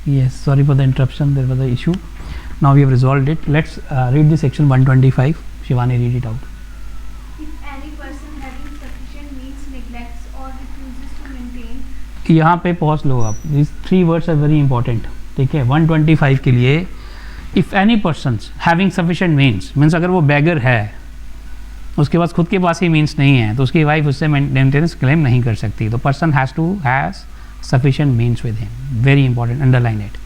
Yes, sorry for the interruption. There was an issue. Now we have resolved it. Let's read the section 125. Shivani, read it out. If any person having sufficient means neglects or refuses to maintain. यहाँ पे pause लो आप. These three words are very important. ठीक है. 125 के लिए if any persons having sufficient means अगर वो beggar है, उसके पास खुद के पास ही मीन्स नहीं है, तो उसकी वाइफ उससे मेंटेनेंस क्लेम नहीं कर सकती. तो person has to has sufficient means with him. Very important, underline it.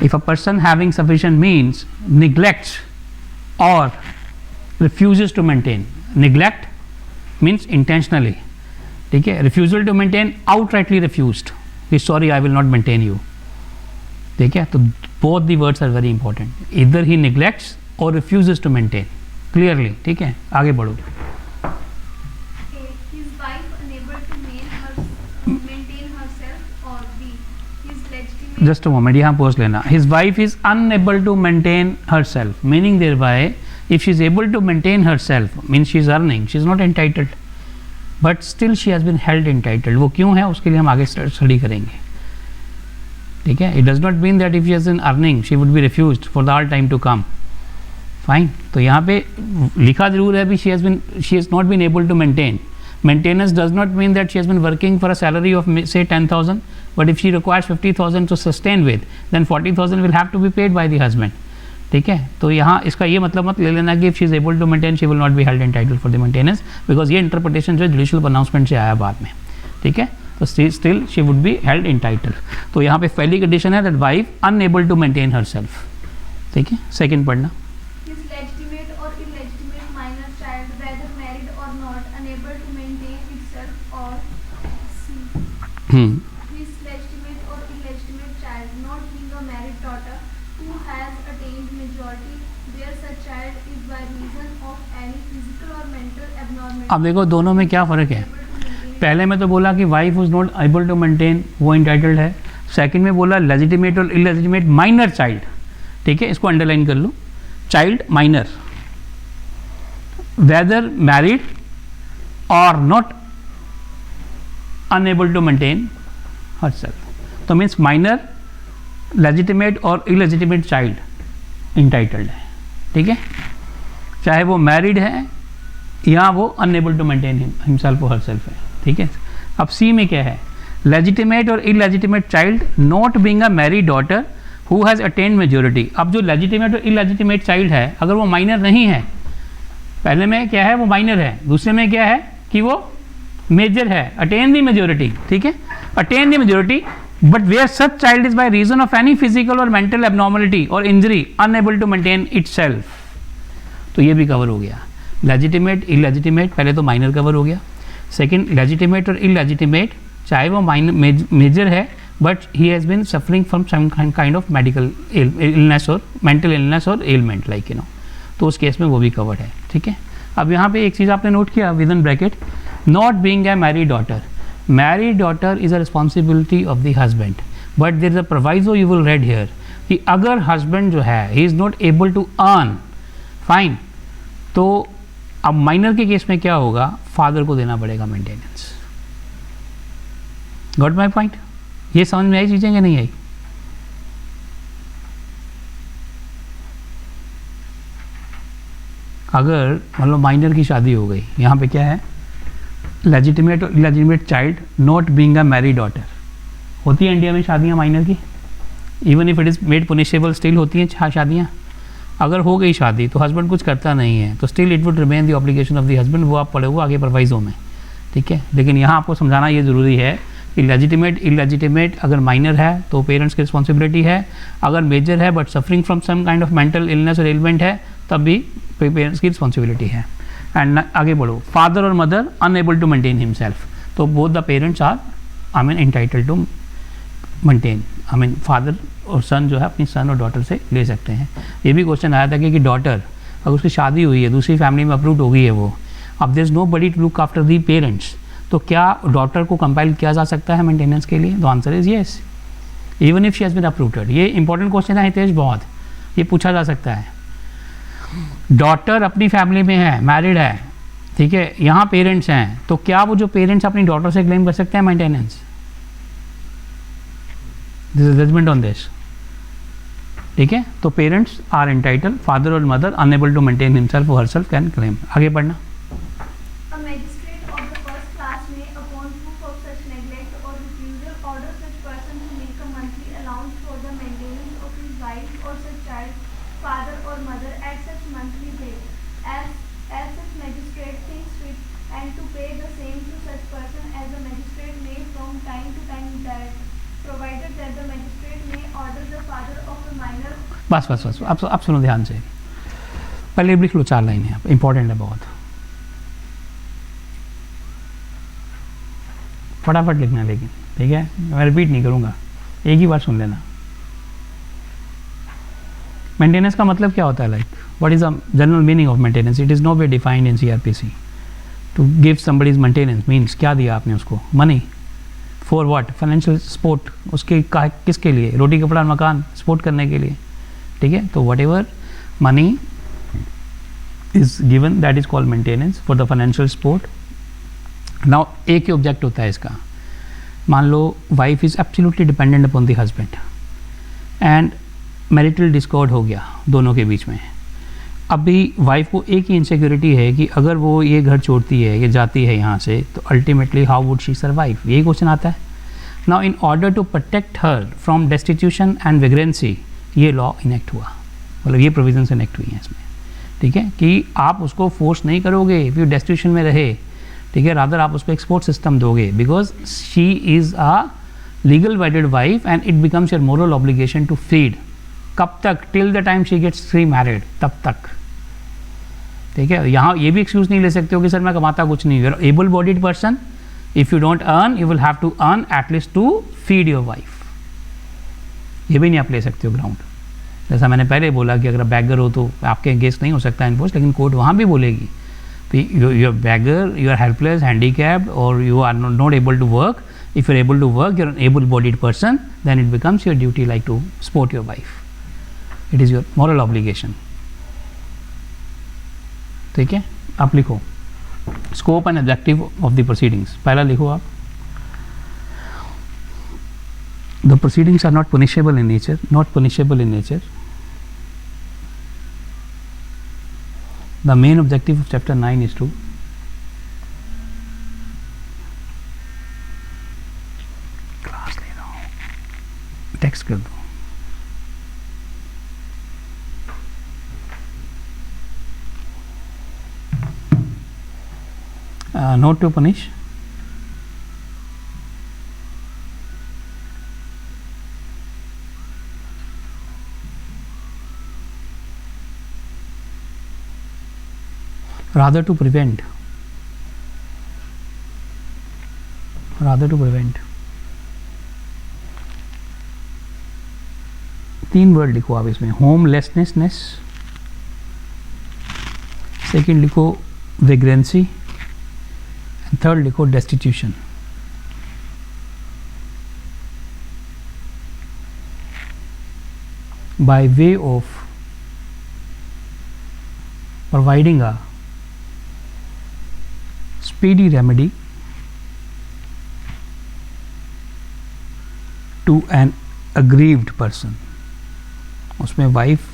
If a person having sufficient means neglects or refuses to maintain, neglect means intentionally, ठीक है. refusal to maintain, outrightly refused, कि sorry I will not maintain you, ठीक है. तो both the words are very important. Either he neglects or refuses to maintain clearly, ठीक है. आगे बढ़ो. His wife unable to maintain herself, or B, his legitimate. Just a moment, यहाँ post लेना. His wife is unable to maintain herself, meaning thereby if she is able to maintain herself means she is earning, she is not entitled, but still she has been held entitled. वो क्यों है उसके लिए हम आगे study करेंगे, ठीक है. It does not mean that if she has been earning she would be refused for the all time to come. Fine. तो यहाँ पे लिखा जरूर है भी she has not been able to maintain. Maintenance does not mean that she has been working for a salary of say 10,000, but if she requires 50,000 to sustain with, then 40,000 will have to be paid by the husband. ठीक है. तो यहाँ इसका ये मतलब मत ले लेना कि if she is able to maintain she will not be held entitled for the maintenance, because ये interpretation जो judicial pronouncement से आया बाद में, ठीक है. तो still she would be held entitled. तो यहाँ पे पहली condition है that wife unable to maintain herself, ठीक है. सेकंड पढ़ना. His legitimate or illegitimate minor child, whether married or not, unable to maintain itself, or C. His legitimate or illegitimate child, not being a married daughter, who has attained majority, where such child is by reason of any physical or mental abnormality. अब देखो दोनों में क्या फ़र्क है. पहले में तो बोला कि wife is not able to maintain, वो इंटाइटल्ड है. सेकंड में बोला लेजिटिमेट और इलेजिटिमेट माइनर चाइल्ड, ठीक है. इसको अंडरलाइन कर लो. Child minor, whether married or not unable to maintain herself. तो मीन्स माइनर, लेजिटिमेट और इलेजिटिमेट चाइल्ड इंटाइटल्ड है, ठीक है. चाहे वो मैरिड है या वो unable to maintain himself or herself है, ठीक है. अब सी में क्या है. लेजिटिमेट और illegitimate child not being a married daughter who has attend majority. अब जो लेजिटिमेट और इलेजिटिमेट चाइल्ड है अगर वो माइनर नहीं है, पहले में क्या है वो माइनर है, दूसरे में क्या है कि वो मेजर है, अटेन द मेजोरिटी, ठीक है. Attain the majority but where such child is by reason of any physical और mental abnormality or injury unable to maintain itself. तो ये भी कवर हो गया. लेजिटिमेट इलेजिटिमेट पहले तो माइनर कवर हो गया. सेकंड लेजिटिमेट और इलेजिटिमेट चाहे वो मेजर है but he has been suffering from some kind of medical illness or mental illness or ailment like तो उस केस में वो भी कवर्ड है, ठीक है. अब यहाँ पे एक चीज़ आपने नोट किया with in bracket, not being a married daughter. Married daughter is a responsibility of the husband, but there is a proviso you will read here कि अगर हस्बैंड जो है he is not able to earn, fine, तो अब minor के case में क्या होगा, फादर को देना पड़ेगा मेंटेनेंस. Got my point. ये समझ में आई चीज़ें कि नहीं आई. अगर मतलब माइनर की शादी हो गई, यहाँ पे क्या है लेजिटिमेट और illegitimate child not being a married daughter. होती है इंडिया में शादियाँ माइनर की, even if it is made punishable still होती हैं शादियाँ. अगर हो गई शादी तो हस्बैंड कुछ करता नहीं है तो still it would remain the obligation of the husband. वो आप पढ़ोगे आगे प्रोवाइजो में, ठीक है. लेकिन यहाँ आपको समझाना ये ज़रूरी है कि लेजिटिमेट इलेजिटिमेट अगर माइनर है तो पेरेंट्स की रिस्पॉन्सिबिलिटी है, अगर मेजर है but suffering from some kind of mental illness or ailment है तब भी पेरेंट्स की रिस्पॉन्सिबिलिटी है. एंड आगे बढ़ो. फादर और mother unable to maintain himself, तो both the parents are entitled to maintain. Father और सन जो है अपनी सन और डॉटर से ले सकते हैं. ये भी क्वेश्चन आया था कि डॉटर अगर उसकी शादी हुई है, दूसरी फैमिली में अप्रूव्ड हो गई है वो, अब there is nobody to look after the parents, तो क्या डॉटर को कंपाइल किया जा सकता है मेंटेनेंस के लिए? The answer is yes, even if she has been approved. ये इंपॉर्टेंट क्वेश्चन है हितेश, बहुत ये पूछा जा सकता है. डॉटर अपनी फैमिली में है, मैरिड है, ठीक है, यहाँ पेरेंट्स हैं, तो क्या वो जो पेरेंट्स अपनी डॉटर से क्लेम कर सकते हैं maintenance? This is judgment on this, ठीक है। तो पेरेंट्स आर एंटाइटल, फादर और mother unable to maintain himself or herself can claim. आगे पढ़ना। A magistrate of the first class may, upon proof of such neglect or refusal, order such person to make a monthly allowance for the maintenance of his wife or such child, father or mother, at such monthly rate, as such magistrate thinks fit, and to pay the same to such person as the magistrate may from time to time direct, provided that the magistrate may order the father of a minor. बस बस बस, अब सुनो ध्यान से, पहले लिख लो 4 line है, इंपॉर्टेंट है बहुत, फटाफट लिखना लेकिन, ठीक है। मैं रिपीट नहीं करूँगा, एक ही बार सुन लेना। मेंटेनेंस का मतलब क्या होता है, like what is the general meaning of maintenance? It is no way defined in CrPC. To give somebody's maintenance means क्या दिया आपने उसको? Money for what? Financial support, उसके किसके लिए? रोटी कपड़ा मकान सपोर्ट करने के लिए, ठीक है। तो whatever money is given that is called maintenance for the financial support. Now एक ही ऑब्जेक्ट होता है इसका, मान लो wife is absolutely dependent upon the husband and marital discord हो गया दोनों के बीच में। अभी वाइफ को एक ही इनसिक्योरिटी है कि अगर वो ये घर छोड़ती है, ये जाती है यहाँ से, तो ultimately how would she survive, यही क्वेश्चन आता है। Now in order to protect her from destitution and vagrancy, ये लॉ इनेक्ट हुआ, मतलब ये प्रोविजंस इनेक्ट हुई हैं इसमें, ठीक है, कि आप उसको फोर्स नहीं करोगे इफ़ यू डेस्टिट्यूशन में रहे, ठीक है, रादर आप उसको एक सपोर्ट सिस्टम दोगे, because she is a legal wedded wife and it becomes your moral obligation to feed. कब तक? Till the time she gets remarried, तब तक, ठीक है। यहाँ ये भी एक्सक्यूज नहीं ले सकते हो कि सर मैं कमाता कुछ नहीं। You are able bodied person, if you don't earn you will have to earn at least to feed your wife, ये भी नहीं आप ले सकते हो ग्राउंड। जैसा मैंने पहले बोला कि अगर आप बैगर हो तो आपके अगेंस्ट नहीं हो सकता इन्फोर्स, लेकिन कोर्ट वहाँ भी बोलेगी you are beggar, you are helpless, handicapped और you are not able to work. If you are able to work, you are an able bodied person, then it becomes your duty like to support your wife, it is your moral obligation, ठीक है। आप लिखो scope and objective of the proceedings, पहला लिखो आप। The proceedings are not punishable in nature, not punishable in nature. The main objective of chapter 9 is to class ले रहा हूँ, text कर दो। Not to punish, rather to prevent, rather to prevent। 3 word लिखो आप इसमें, होमलेसनेस, सेकंड लिखो वेग्रेंसी, third लिखो destitution. by way of providing a speedy remedy to an aggrieved person, उसमें वाइफ,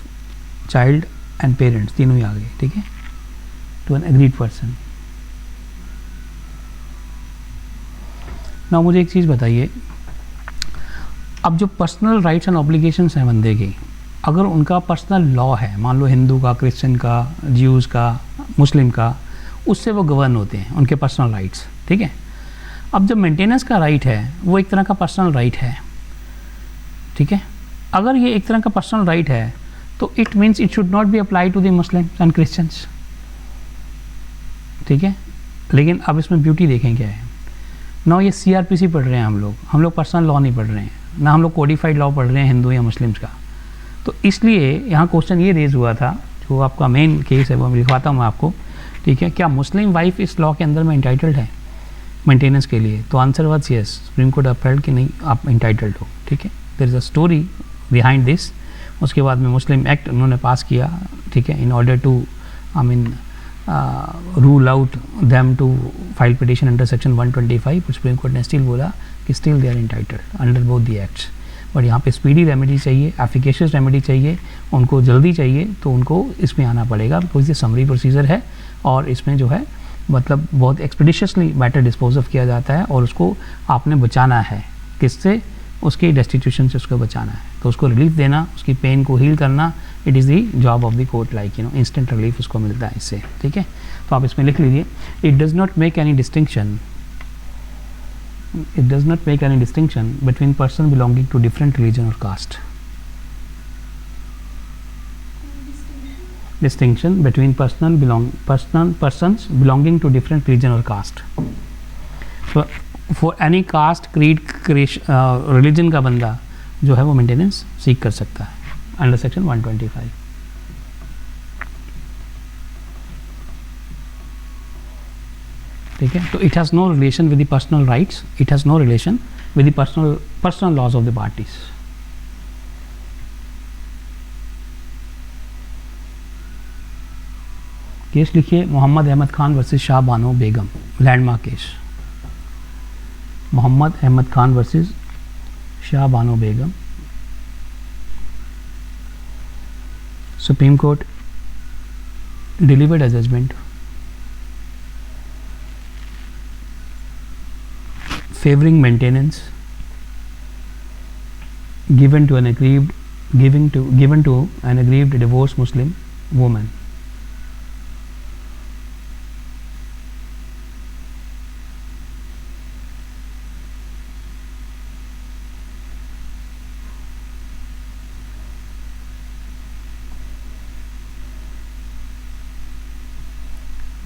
चाइल्ड एंड पेरेंट्स तीनों ही आ गए, ठीक है, टू एन अग्रीड पर्सन। ना मुझे एक चीज़ बताइए, अब जो पर्सनल राइट्स एंड ऑब्लिगेशंस हैं बंदे के, अगर उनका पर्सनल लॉ है, मान लो हिंदू का, क्रिश्चियन का, ज्यूज़ का, मुस्लिम का, उससे वो गवर्न होते हैं उनके पर्सनल राइट्स, ठीक है। अब जब मेंटेनेंस का राइट है वो एक तरह का पर्सनल राइट है, ठीक है। अगर ये एक तरह का पर्सनल राइट है तो it means it should not be apply to the Muslims and Christians, ठीक है। लेकिन अब इसमें ब्यूटी देखें क्या है ना, ये सीआरपीसी पढ़ रहे हैं हम लोग पर्सनल लॉ नहीं पढ़ रहे हैं, ना हम लोग कोडिफाइड लॉ पढ़ रहे हैं हिंदू या मुस्लिम्स का। तो इसलिए यहाँ क्वेश्चन ये रेज हुआ था, जो आपका मेन केस है वो मैं लिखवाता हूँ आपको, ठीक है। क्या मुस्लिम वाइफ इस लॉ के अंदर में इंटाइटल्ड है मेंटेनेंस के लिए? तो answer was yes, Supreme Court upheld कि नहीं, आप इंटाइटल्ड हो, ठीक है। There is a story behind this. उसके बाद में मुस्लिम एक्ट उन्होंने पास किया, ठीक है, in order to rule out them to file petition under section 125। Supreme Court ने स्टिल बोला कि still they are entitled under both the acts. But यहाँ पे स्पीडी रेमेडी चाहिए, एफिकेशियस रेमेडी चाहिए, उनको जल्दी चाहिए, तो उनको इसमें आना पड़ेगा, बिकॉज ये समरी प्रोसीजर है और इसमें जो है मतलब बहुत एक्सपेडिशियसली मैटर डिस्पोज ऑफ किया जाता है और उसको आपने बचाना है, किससे? उसकी डेस्टिट्यूशन से उसको बचाना है, तो उसको रिलीफ देना, उसकी पेन को हील करना, it is the job of the court, like you no instant relief उसको मिलता है इससे, ठीक है। तो आप इसमें लिख लीजिए, it does not make any distinction, it does not make any distinction between person belonging to different religion or caste. Distinction between persons belonging to different religion or caste. So for any caste, creed, religion का बंदा जो है वो maintenance सीख कर सकता है under section 125. ठीक है, तो it has no relation with the personal rights, it has no relation with the personal laws of the parties. Case लिखिए, Mohammed Ahmed Khan versus Shah Bano Begum, landmark case. Mohammed Ahmed Khan versus Shah Bano Begum. Supreme Court delivered a judgment favoring maintenance given to an aggrieved divorced Muslim woman.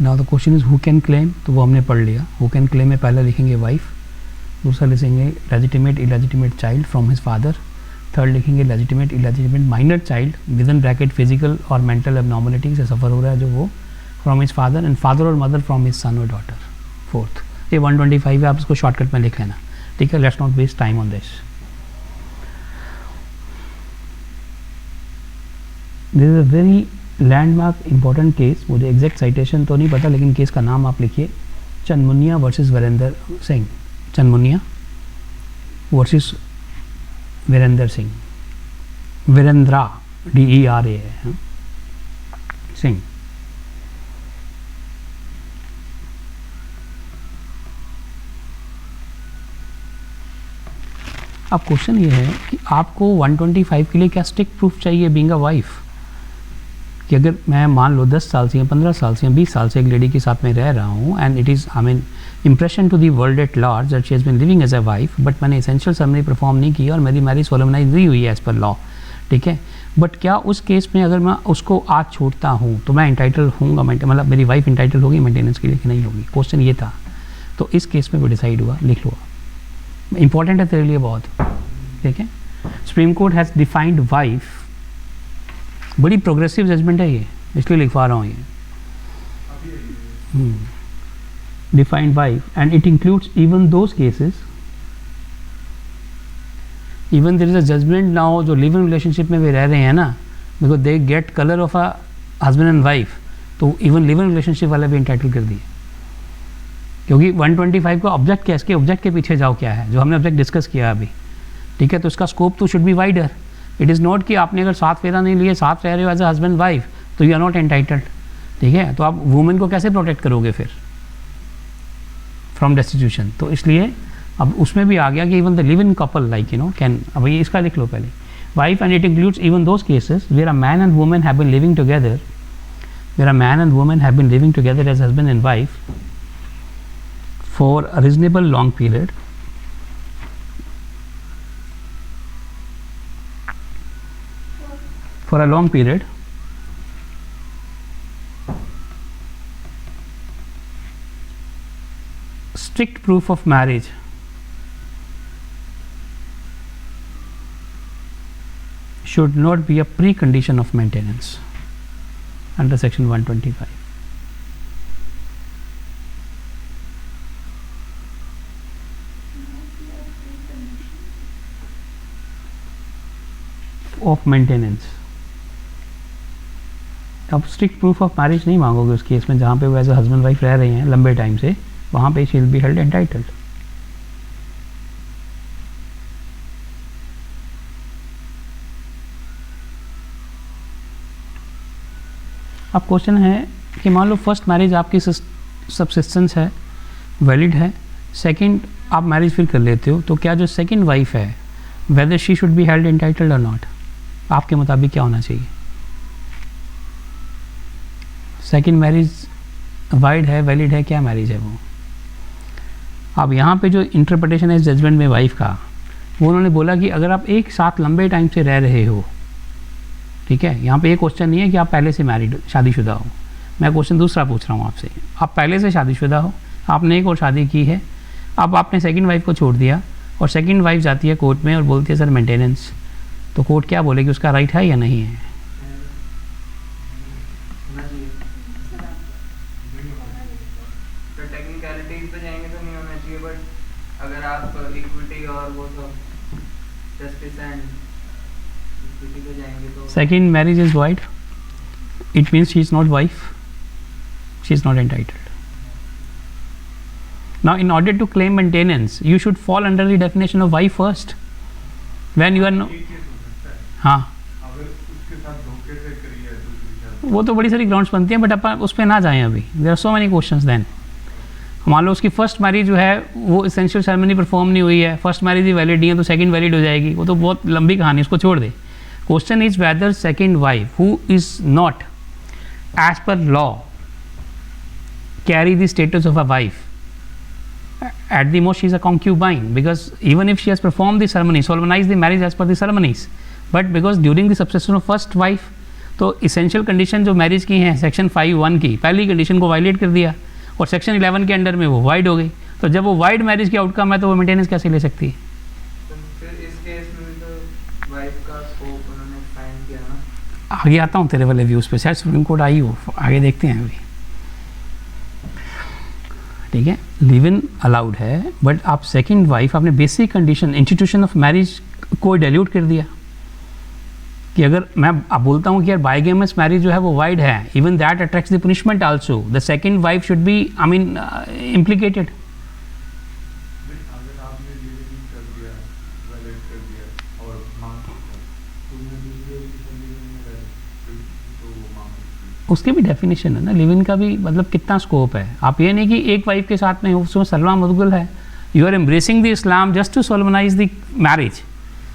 Now the question is who can claim, तो वो हमने पढ़ लिया. who can claim में पहले लिखेंगे wife, दूसरा लिखेंगे legitimate illegitimate child from his father, third लिखेंगे legitimate illegitimate minor child with in bracket physical और मेंटल एबनॉर्मलिटी से सफ़र हो रहा है जो वो from his father, and father और मदर फ्रॉम हिज सन और डॉटर. फोर्थ, ये 125 है, आप इसको शॉर्टकट में लिख लेना, ठीक है. Let's not waste time on this. This is a very landmark important case. मुझे एग्जैक्ट साइटेशन तो नहीं पता, लेकिन केस का नाम आप लिखिए, Chanmuniya versus Virendra Singh. Chanmuniya versus Virendra Singh, Virendra DERA है, सिंह. अब क्वेश्चन ये है कि आपको 125 के लिए क्या स्टिक प्रूफ चाहिए बीइंग अ वाइफ, कि अगर मैं मान लो 10 साल से या 15 साल से या 20 साल से एक लेडी के साथ में रह रहा हूँ, and it is I mean impression to the world at large that she has been living as a wife, but मैंने एसेंशियल सेरेमनी परफॉर्म नहीं की और मेरी मैरिज सोलमनाइज नहीं हुई है एज़ पर लॉ, ठीक है. बट क्या उस केस में अगर मैं उसको आज छोड़ता हूँ तो मैं इंटाइटल होऊंगा, मतलब मेरी वाइफ इंटाइटल होगी मेंटेनेंस के लिए कि नहीं होगी? क्वेश्चन ये था. तो इस केस में वो डिसाइड हुआ, लिख लो, इंपॉर्टेंट है तेरे लिए बहुत, ठीक है. Supreme court has defined wife, बड़ी प्रोग्रेसिव जजमेंट है ये, इसलिए लिखवा रहा हूँ ये. Defined wife, and it includes even those cases, even there is a judgment now जो लिव इन रिलेशनशिप में भी रह रहे हैं ना, because they get colour of a husband and wife, तो इवन लिव इन रिलेशनशिप वाले भी इंटाइटल कर दिए, क्योंकि 125 का ऑब्जेक्ट क्या है, इसके ऑब्जेक्ट के पीछे जाओ क्या है, जो हमने ऑब्जेक्ट डिस्कस किया अभी, ठीक है. तो इसका स्कोप तो should be wider. It is not कि आपने अगर साथ फेरा नहीं लिए, साथ रह रहे हो एज अ हस्बैंड वाइफ, तो यू आर नॉट एंटाइटल्ड, ठीक है. तो आप वुमेन को कैसे प्रोटेक्ट करोगे फिर फ्रॉम डेस्टिट्यूशन? तो इसलिए अब उसमें भी आ गया कि even the live in couple like you know can, अब ये इसका लिख लो पहले, wife, and it includes even those cases where a man and women have been living together, where a man and women have been living together as husband and wife for a reasonable long period, for a long period, strict proof of marriage should not be a precondition of maintenance under section 125. of maintenance. अब strict proof of marriage नहीं मांगोगे उस case में जहाँ पे वो as a husband wife रह रही हैं लंबे टाइम से, वहाँ पे she will be held entitled. अब क्वेश्चन है कि मान लो फर्स्ट मैरिज आपकी सब्सिस्टेंस है, वैलिड है, सेकंड आप मैरिज फिर कर लेते हो, तो क्या जो सेकंड वाइफ है whether she should B held entitled और नॉट, आपके मुताबिक क्या होना चाहिए? सेकंड मैरिज वाइड है, वैलिड है, क्या मैरिज है वो? अब यहाँ पे जो इंटरप्रिटेशन है जजमेंट में वाइफ का, वो उन्होंने बोला कि अगर आप एक साथ लंबे टाइम से रह रहे हो, ठीक है, यहाँ पे ये क्वेश्चन नहीं है कि आप पहले से मैरिड शादीशुदा हो, मैं क्वेश्चन दूसरा पूछ रहा हूँ आपसे। आप पहले से शादीशुदा हो, आपने एक और शादी की है, अब आपने सेकंड वाइफ को छोड़ दिया और सेकंड वाइफ जाती है कोर्ट में और बोलती है सर मेंटेनेंस, तो कोर्ट क्या बोलेगी, उसका राइट है या नहीं है? टेक्निकलिटीज पे जाएंगे तो नहीं होना चाहिए, बट अगर आप इक्विटी और वो सब जस्टिस एंड इक्विटी पे जाएंगे तो second marriage is wide, it means she is not wife, she is not entitled. Now, in order to claim maintenance, you should fall under the definition of wife first. When you are no, हाँ, अगर उसके साथ धोखे से करी है दूसरी शादी, वो तो बड़ी सारी ग्राउंड्स बनती हैं, बट अपन उस पर ना जाएं अभी। There are so many questions then. मान लो उसकी फर्स्ट मैरिज जो है वो एसेंशियल सेरेमनी परफॉर्म नहीं हुई है, फर्स्ट मैरिज ही वैलिड नहीं है, तो सेकंड वैलिड हो जाएगी, वो तो बहुत लंबी कहानी, उसको छोड़ दे। Question is whether second wife who is not as per law carry the status of a wife, at the most she is a concubine, because even if she has performed the ceremony, solemnized the marriage as per the ceremonies, but because during the subsistence of first wife, तो essential condition जो marriage की हैं section 5(1) की पहली condition को violet कर दिया और सेक्शन 11 के अंडर में वो वाइड हो गई, तो जब वो वाइड मैरिज की आउटकम है तो वो मेंटेनेंस कैसे ले सकती है? तो फिर इस केस में भी तो वाइफ का स्कोप उन्होंने फाइन किया ना। आगे आता हूँ तेरे वाले व्यूज़ पे, शायद सुप्रीम कोर्ट आई हो, आगे देखते हैं अभी, ठीक है। लिव इन अलाउड है, बट आप सेकंड वाइफ आपने basic condition institution of marriage को डाइल्यूट कर दिया कि अगर मैं अब बोलता हूँ कि यार बाइगेमस मैरिज जो है वो वाइड है, even that attracts the punishment also, the second wife should be I mean implicated. अगर आपने लिव कर दिया, वैलिड कर दिया और मांग तुमने दूसरे की शादी में तो वो मांग, उसकी भी डेफिनेशन है ना, लिव इन का भी मतलब कितना स्कोप है। आप ये नहीं कि एक वाइफ के साथ में उसमें सलमा मुदगुल है, you are embracing the Islam just to solemnize the marriage,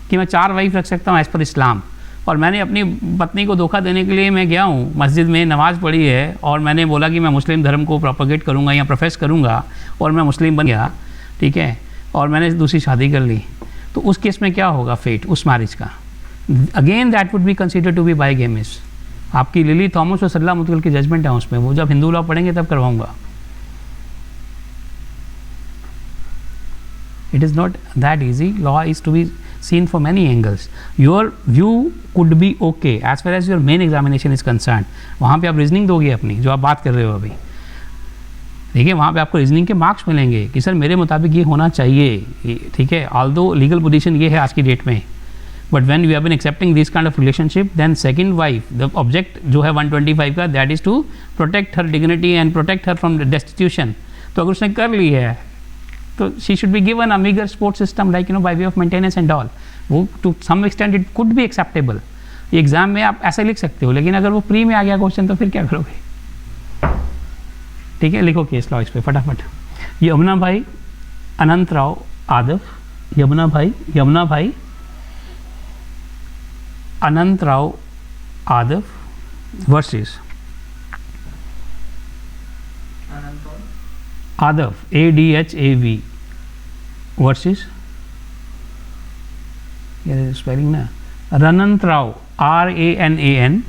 कि मैं 4 वाइफ रख सकता हूँ एज़ पर इस्लाम, और मैंने अपनी पत्नी को धोखा देने के लिए मैं गया हूँ मस्जिद में, नमाज़ पढ़ी है और मैंने बोला कि मैं मुस्लिम धर्म को प्रोपोगेट करूँगा या प्रोफेस करूँगा और मैं मुस्लिम बन गया, ठीक है, और मैंने दूसरी शादी कर ली, तो उस केस में क्या होगा फेट उस मैरिज का? Again that would be consider to be bigamous. आपकी लिली थॉमस और सल्ला मुतवल की जजमेंट है उसमें, वो जब हिंदू लॉ पढ़ेंगे तब करवाऊंगा। It is not that easy, law is to be seen from many angles. Your view could be okay as far as your main examination is concerned. वहाँ पे आप रीजनिंग दोगे अपनी, जो आप बात कर रहे हो अभी, देखिए वहाँ पे आपको रीजनिंग के मार्क्स मिलेंगे कि सर मेरे मुताबिक ये होना चाहिए, ठीक है, ऑल्दो लीगल पोजीशन ये है आज की डेट में, but when you have been accepting this kind of relationship, then second wife the object जो है 125 का, that is to protect her dignity and protect her from destitution. तो अगर उसने कर ली है तो she should be given a meagre support system like you know by way of maintenance and all, वो to some extent it could be acceptable. Exam में आप ऐसे लिख सकते हो, लेकिन अगर वो प्री में आ गया क्वेश्चन तो फिर क्या करोगे? ठीक है, लिखो केस लॉ इस पे फटाफट। Yamuna bai Anant Rao Adhav, Yamuna bai Anant Rao Adhav versus Adhav ADHAV versus, ये स्पेलिंग ना, रनंत राव RANANTRO,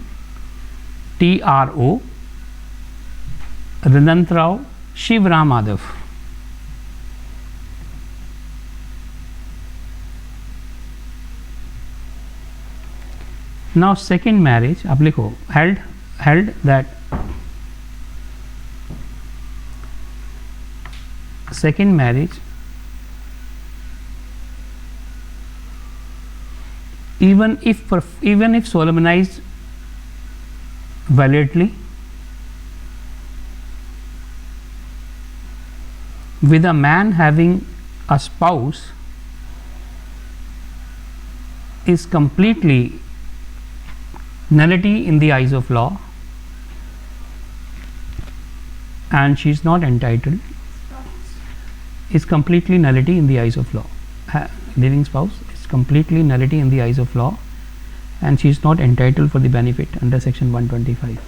रनंत Rao Shivram Adhav. Now second marriage आप लिखो, held that second marriage even if solemnized validly with a man having a spouse is completely nullity in the eyes of law, and she is not entitled spouse. is completely nullity in the eyes of law. Living spouse is completely nullity in the eyes of law, and she is not entitled for the benefit under section 125.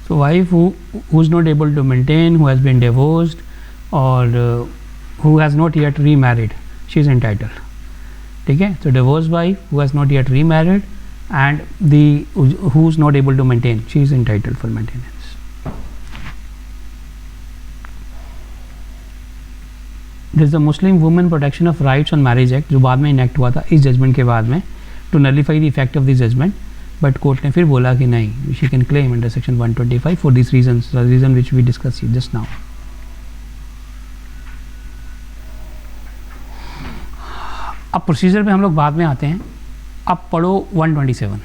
So wife who is not able to maintain, who has been divorced, or who has not yet remarried, she is entitled. ठीक है. So divorced wife who has not yet remarried and the who is not able to maintain, she is entitled for maintenance. There is the Muslim Women Protection of Rights on Marriage Act जो बाद में enact हुआ था इस judgement के बाद में, to nullify the effect of the judgment. But court ने फिर बोला कि नहीं, she can claim under section 125 for this reasons, the reason which we discuss just now. अब प्रोसीजर पे हम लोग बाद में आते हैं. अब पढ़ो 127.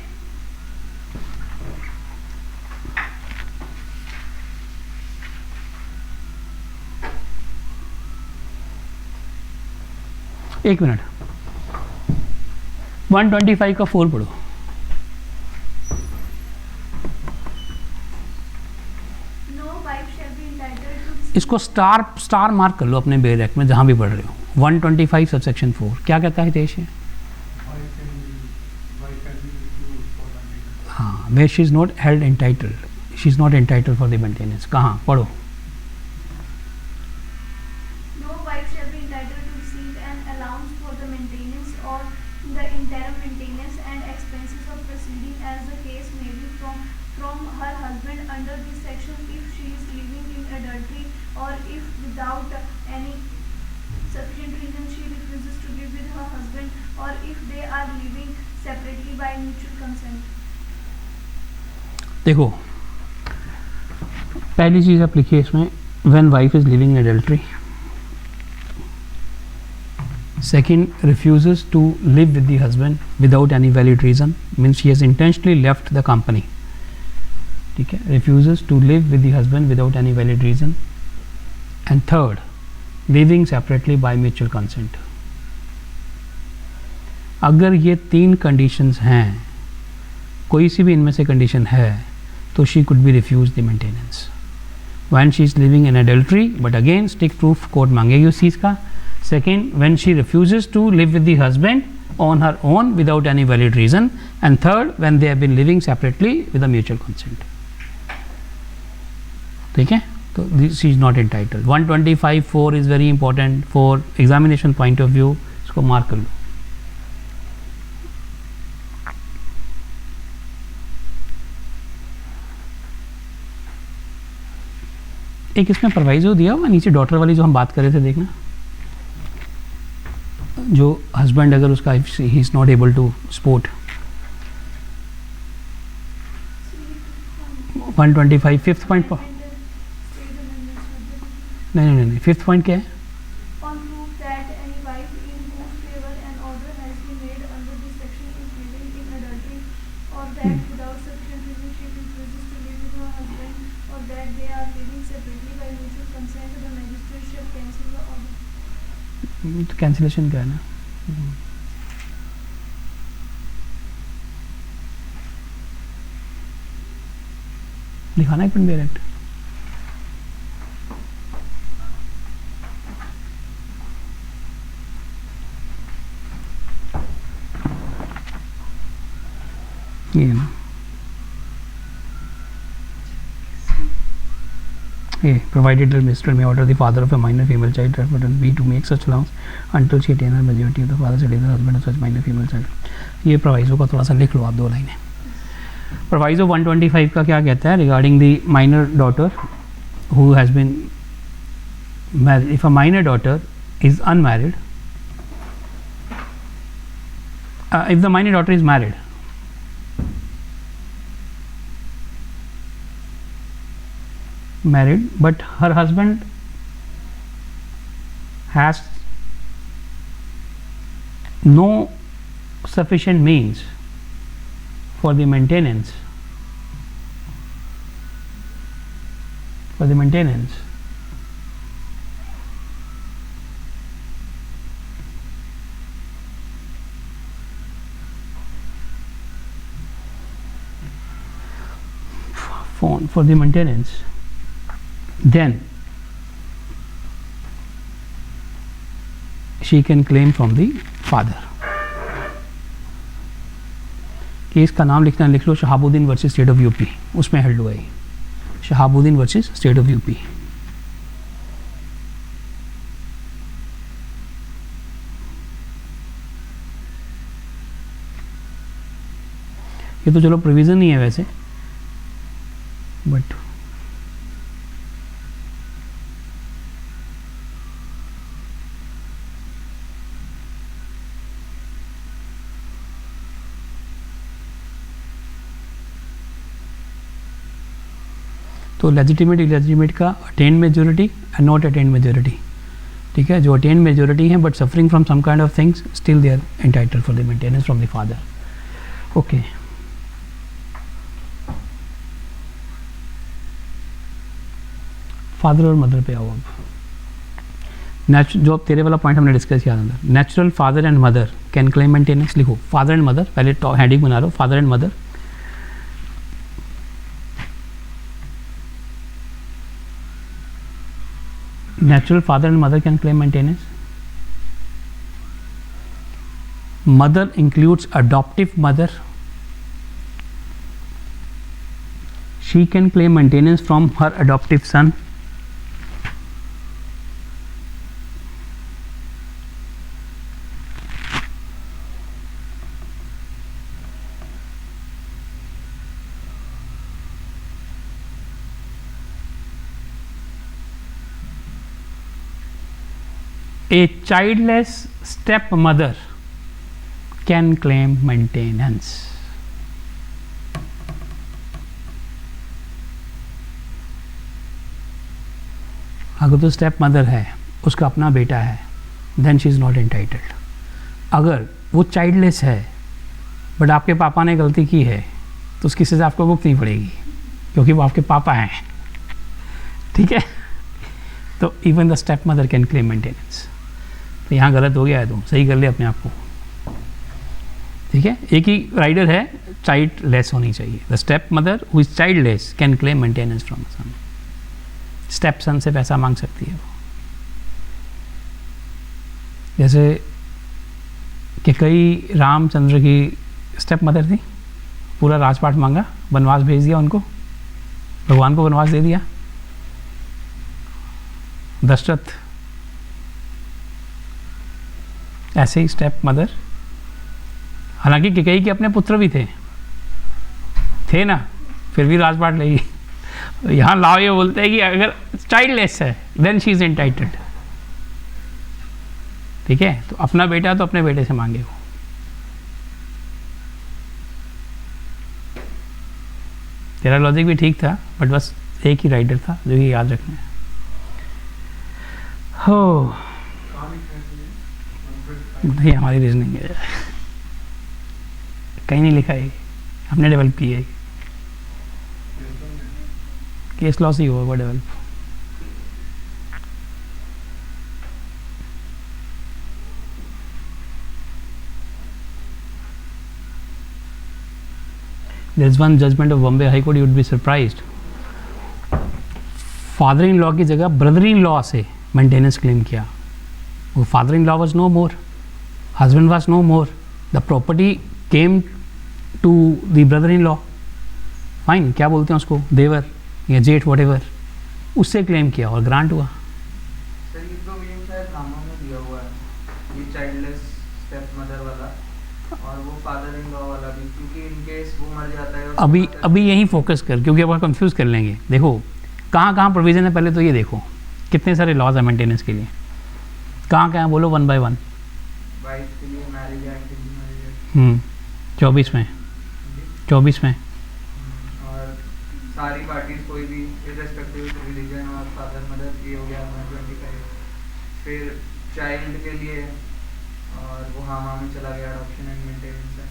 एक मिनट, 125 का 4 पढ़ो. इसको स्टार मार्क कर लो अपने बेरेक में जहाँ भी पढ़ रहे हो. 125 सबसेक्शन 4 क्या कहता है हितेश? हाँ, where she is not held entitled, she is not entitled for the maintenance. कहाँ पढ़ो? or if without any sufficient reason she refuses to live with her husband, or if they are living separately by mutual consent. देखो, पहली चीज़ आप लिखिए इसमें, when wife is living in adultery. Second, refuses to live with the husband without any valid reason, means she has intentionally left the company. ठीक है, refuses to live with the husband without any valid reason. And third, living separately by mutual consent. अगर ये 3 conditions हैं, कोई सी भी इनमें से condition है, तो she could be refused the maintenance when she is living in adultery. But again, stick proof court मांगेगी उस चीज़ का. Second, when she refuses to live with the husband on her own without any valid reason. And third, when they have been living separately with a mutual consent. ठीक है, तो she is not entitled. 125(4) is very important for examination point of view. इसको mark कर लो. एक इसमें proviso दिया हुआ नीचे, डॉटर वाली जो हम बात कर रहे थे, देखना, जो हस्बैंड अगर उसका he is not able to support. 125 fifth point. नहीं, फिफ्थ पॉइंट क्या है? On proof that any wife in whose favor an order has been made under this section is living in adultery, or that without sufficient reason she refuses to live with her husband, or that they are living separately by mutual consent, the magistrate shall cancel the order. तो cancellation क्या है ना, दिखाना एक minute direct. ये ना, ये provided that Mr. may order the father of a minor female child referred be to make such allowance until she attain her majority of the father said the husband of such minor female child. ये proviso का थोड़ा सा लिख लो आप 2 लाइनें. Proviso 125 का क्या कहता है? Regarding the minor daughter who has been married, if a minor daughter is unmarried, if the minor daughter is married, but her husband has no sufficient means for the maintenance then she can claim from the father. Case का नाम लिखना, लिख लो Shahabuddin versus state of UP, उसमें held हुआ है Shahabuddin versus state of UP. ये तो चलो प्रोविजन ही है वैसे, बट तो लेजिटिमेट इलेजिटिमेट का attain majority and not attain majority, ठीक है। जो अटेन मेजोरिटी हैं but suffering from some kind of things, still they are entitled for the maintenance from the father. Okay, father और मदर पे आओ अब। जो तेरे वाला पॉइंट हमने डिस्कस किया था, natural father and mother can claim maintenance. लिखो फादर एंड मदर, पहले हेडिंग बना लो, father and mother. Natural father and mother can claim maintenance. Mother includes adoptive mother. She can claim maintenance from her adoptive son. A childless stepmother can claim maintenance. अगर तो step mother है, उसका अपना बेटा है, then she is not entitled. अगर वो childless है बट आपके पापा ने गलती की है तो उसकी सज़ा आपको भुगतनी पड़ेगी, क्योंकि वो आपके पापा हैं, ठीक है। तो even the step mother can claim maintenance. तो यहाँ गलत हो गया है, तो सही कर ले अपने आप को, ठीक है। एक ही राइडर है, चाइल्ड लेस होनी चाहिए। The step mother who is childless can claim maintenance from son. Step son से पैसा मांग सकती है वो। जैसे कि कई रामचंद्र की स्टेप मदर थी, पूरा राजपाट मांगा, वनवास भेज दिया उनको, भगवान को वनवास दे दिया। दशरथ ऐसे ही स्टेप मदर, हालांकि कैकेयी के अपने पुत्र भी थे ना, फिर भी राजपाट लेगी। यहाँ लाओ ये बोलते हैं कि अगर चाइल्डलेस है देन शी इज एंटाइटल्ड, ठीक है। तो अपना बेटा तो अपने बेटे से मांगे वो। तेरा लॉजिक भी ठीक था, बट बस एक ही राइडर था जो ये याद रखना है। हो नहीं, हमारी रीजनिंग है, कहीं नहीं लिखा है, हमने डेवलप की है। केस लॉस ही होगा develop. There is one judgment of Bombay High Court, you would be surprised. Father in law की जगह ब्रदर इन लॉ से मेंटेनेंस क्लेम किया। वो father in law was no more, husband was no more, the property came to the brother in law. Fine, क्या बोलते हैं उसको, देवर या जेठ वट एवर, उससे क्लेम किया और ग्रांट हुआ। सर ये तो ये शायद नामों में दिया हुआ है, ये चाइल्डलेस स्टेप मदर वाला और वो फादर इन लॉ वाला भी, क्योंकि इन केस वो मर जाता है। अभी यहीं फोकस कर, क्योंकि अब कंफ्यूज कर लेंगे। देखो कहाँ कहाँ प्रोविज़न है, पहले तो ये देखो कितने सारे लॉज है मेंटेनेंस के लिए, कहाँ कहाँ बोलो वन बाय वन। वाइफ के लिए मैरिज एक्ट, मैरिज 24 में 24 में और सारी पार्टीज कोई भी इररेस्पेक्टिव ऑफ रिलीजन और फादर मदर, ये हो गया 25। फिर चाइल्ड के लिए और वो मामा में चला गया अडॉप्शन एंड मेंटेनेंस है।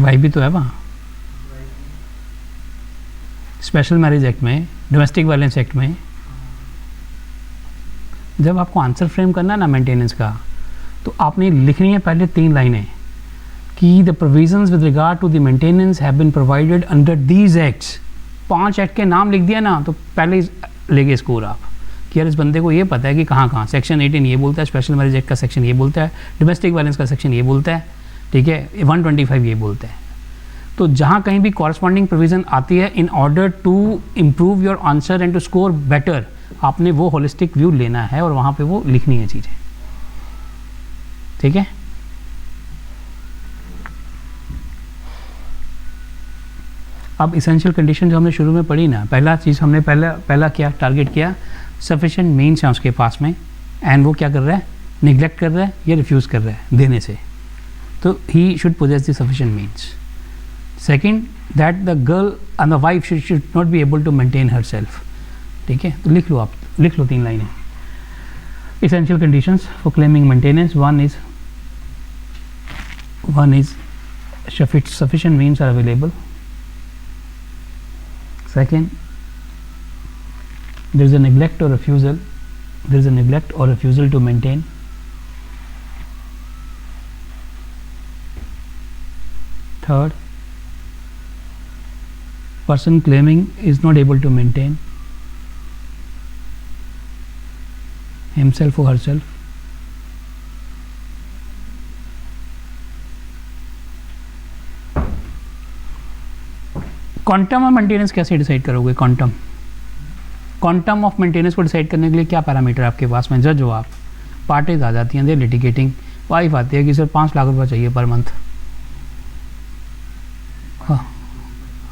वाइफ भी तो है वहाँ। स्पेशल मैरिज एक्ट में, डोमेस्टिक वायलेंस एक्ट में जब आपको आंसर फ्रेम करना है ना मेंटेनेंस का, तो आपने लिखनी है पहले 3 लाइनें कि the provisions with regard to the maintenance have been provided under these acts. 5 act के नाम लिख दिया ना तो पहले लेंगे स्कोर आप कि यार इस बंदे को ये पता है कि कहाँ कहाँ सेक्शन 18 ये बोलता है, स्पेशल मैरिज एक्ट का सेक्शन ये बोलता है, डोमेस्टिक वायलेंस का सेक्शन ये बोलता है, ठीक है, 125 ये बोलता है। तो जहाँ कहीं भी कॉरस्पॉन्डिंग प्रोविज़न आती है, in order to improve your answer and to score better, आपने वो होलिस्टिक व्यू लेना है और वहाँ पे वो लिखनी है चीज़ें, ठीक है। अब इसेंशियल कंडीशन जो हमने शुरू में पढ़ी ना, पहला चीज़ हमने पहला क्या टारगेट किया, सफिशिएंट मीन्स है उसके पास में एंड वो क्या कर रहा है, निगलेक्ट कर रहा है या रिफ्यूज़ कर रहा है देने से, तो he should possess the sufficient means. Second, that the girl and the wife should not be able to maintain herself, ठीक है। तो लिख लो, आप लिख लो 3 लाइनें। essential conditions for claiming maintenance, one is sufficient means are available. Second, there is a neglect or refusal to maintain. Third, person claiming is not able to maintain himself or herself. Quantum of maintenance कैसे decide करोगे? Quantum of maintenance को decide करने के लिए क्या parameter आपके पास में? जज हो आप, पार्टीज आ जाती हैं, दे लिटिगेटिंग, वाइफ आती है कि सर 5 लाख रुपये चाहिए पर मंथ, हाँ,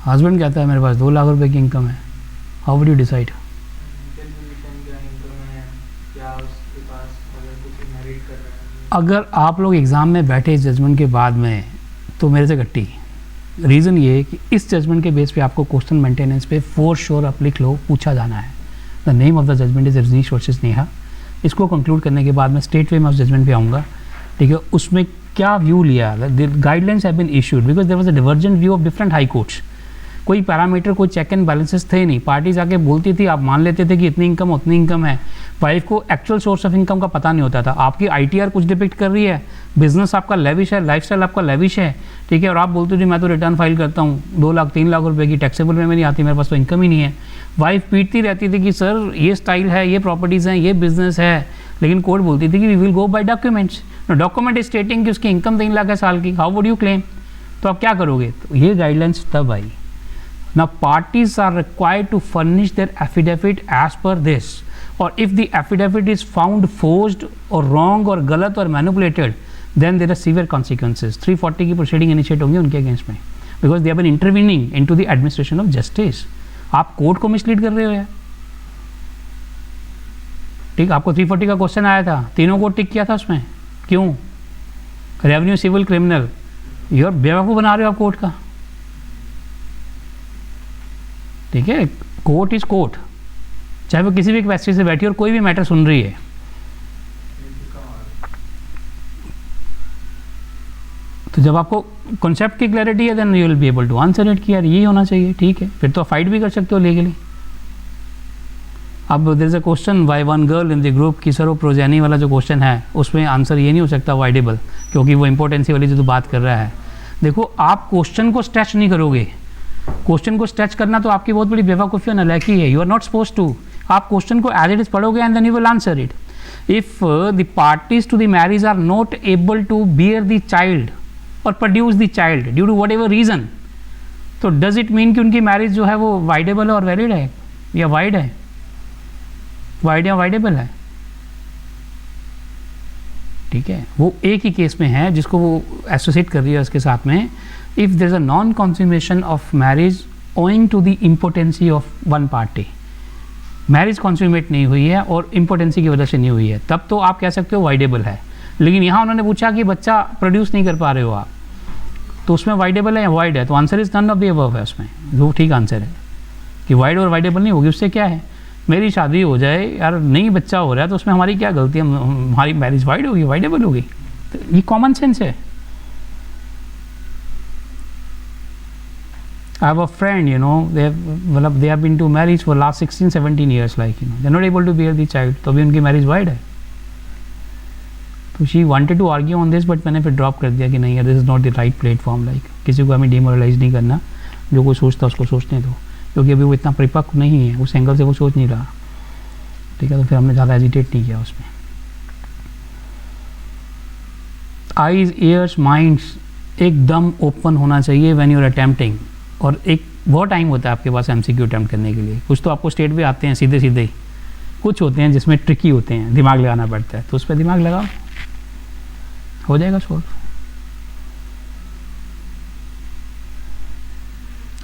हस्बैंड कहता है मेरे पास 2 लाख रुपए की इनकम है, हाउ वुड यू डिसाइड? अगर आप लोग एग्ज़ाम में बैठे इस जजमेंट के बाद में तो मेरे से गट्टी, रीज़न ये है कि इस जजमेंट के बेस पे आपको क्वेश्चन मेंटेनेंस पे फॉर श्योर आप लिख लो, पूछा जाना है। The name of the judgment is Rajnish versus Neha. इसको कंक्लूड करने के बाद मैं स्टेट वे में उस जजमेंट पे आऊँगा, ठीक है। उसमें क्या व्यू लिया, guidelines have been issued because there was a divergent view of different high courts. कोई पैरामीटर, कोई चेक एंड बैलेंसेस थे नहीं, पार्टीज आके बोलती थी, आप मान लेते थे कि इतनी इनकम उतनी इनकम है। वाइफ को एक्चुअल सोर्स ऑफ इनकम का पता नहीं होता था। आपकी आईटीआर कुछ डिपिक्ट कर रही है, बिजनेस आपका लेविश है, लाइफस्टाइल आपका लेविश है, ठीक है, और आप बोलते थे मैं तो रिटर्न फाइल करता हूँ 2 लाख 3 लाख रुपए की, टैक्सेबल में नहीं आती, मेरे पास तो इनकम ही नहीं है। वाइफ पीटती रहती थी कि सर ये स्टाइल है, ये प्रॉपर्टीज़ हैं, ये बिजनेस है, लेकिन कोर्ट बोलती थी कि we will go by documents. Document is stating कि उसकी इनकम 3 लाख है साल की, हाउ वुड यू क्लेम? तो आप क्या करोगे? तो ये गाइडलाइंस तब आई। Now parties are required to furnish their affidavit as per this, or if the affidavit is found forged or wrong or गलत or manipulated, then there are severe consequences. 340 की proceeding initiate होंगी उनके against में, because they have been intervening into the administration of justice. आप court को mislead कर रहे हो यार, ठीक। आपको 340 का क्वेश्चन आया था, तीनों को टिक किया था उसमें, क्यों? रेवेन्यू, सिविल, क्रिमिनल, ये बेवकूफ़ बना रहे हो आप कोर्ट का, ठीक है। कोर्ट इज कोर्ट, चाहे वो किसी भी कैपेसिटी से बैठी और कोई भी मैटर सुन रही है। तो जब आपको कॉन्सेप्ट की क्लैरिटी है then you will be able to answer it कि यार ये होना चाहिए, ठीक है। फिर तो फाइट भी कर सकते हो लीगली। अब there is a question by one girl in the group कि सर वो प्रोजेनी वाला जो क्वेश्चन है उसमें आंसर ये नहीं हो सकता वाइडेबल, क्योंकि वो इंपॉर्टेंसी वाली जो बात कर रहा है। देखो, आप क्वेश्चन को स्ट्रेच नहीं करोगे, क्वेश्चन को स्ट्रेच करना तो आपकी बहुत बड़ी बेवकूफ़ी और नालायकी है। You are not suppose to. आप क्वेश्चन को एज इट इज पढ़ोगे and then you will answer it. If the parties to the marriage are not able to bear the child और produce the child due to whatever reason, तो does it mean कि उनकी marriage जो है वो voidable है और valid है, या वाइड है, वाइड या वाइडेबल है, ठीक है। वो एक ही केस में है जिसको वो एसोसिएट कर रही है उसके साथ में। if there is a non-consummation of marriage owing to the impotency of one party, marriage consummate नहीं हुई है और इम्पोर्टेंसी की वजह से नहीं हुई है, तब तो आप कह सकते हो वाइडेबल है। लेकिन यहाँ उन्होंने पूछा कि बच्चा प्रोड्यूस नहीं कर पा रहे हो आप, तो उसमें वाइडेबल है या वाइड है? तो answer is none of the above है उसमें, वो ठीक आंसर है कि वाइड और वाइडेबल नहीं होगी। उससे क्या है, मेरी शादी हो जाए यार, नहीं बच्चा हो रहा है, तो उसमें हमारी क्या गलती है? हमारी मैरिज वाइड होगी, वाइडेबल होगी? तो ये कॉमन सेंस है. I have a friend, you know, they have been to marriage for last 16-17 years, like, you know, they're not able to bear the child. तो अभी उनकी मैरिज वाइड है. तो she wanted to argue on this, but मैंने फिर drop कर दिया कि नहीं यार, this is not the right platform. Like किसी को हमें डिमोरलाइज नहीं करना, जो कोई सोचता उसको सोचने दो, क्योंकि अभी वो इतना परिपक्व नहीं है, उस एंगल से वो सोच नहीं रहा. ठीक है, तो फिर हमने ज़्यादा एजिटेट नहीं किया उसमें. आईज, ईयर्स, माइंड्स एकदम ओपन होना चाहिए व्हेन यू आर अटेम्प्टिंग. और एक बहुत टाइम होता है आपके पास एमसीक्यू अटेम्प्ट करने के लिए. कुछ तो आपको स्टेट भी आते हैं सीधे सीधे, कुछ होते हैं जिसमें ट्रिकी होते हैं, दिमाग लगाना पड़ता है, तो उस पर दिमाग लगाओ, हो जाएगा सोल्व.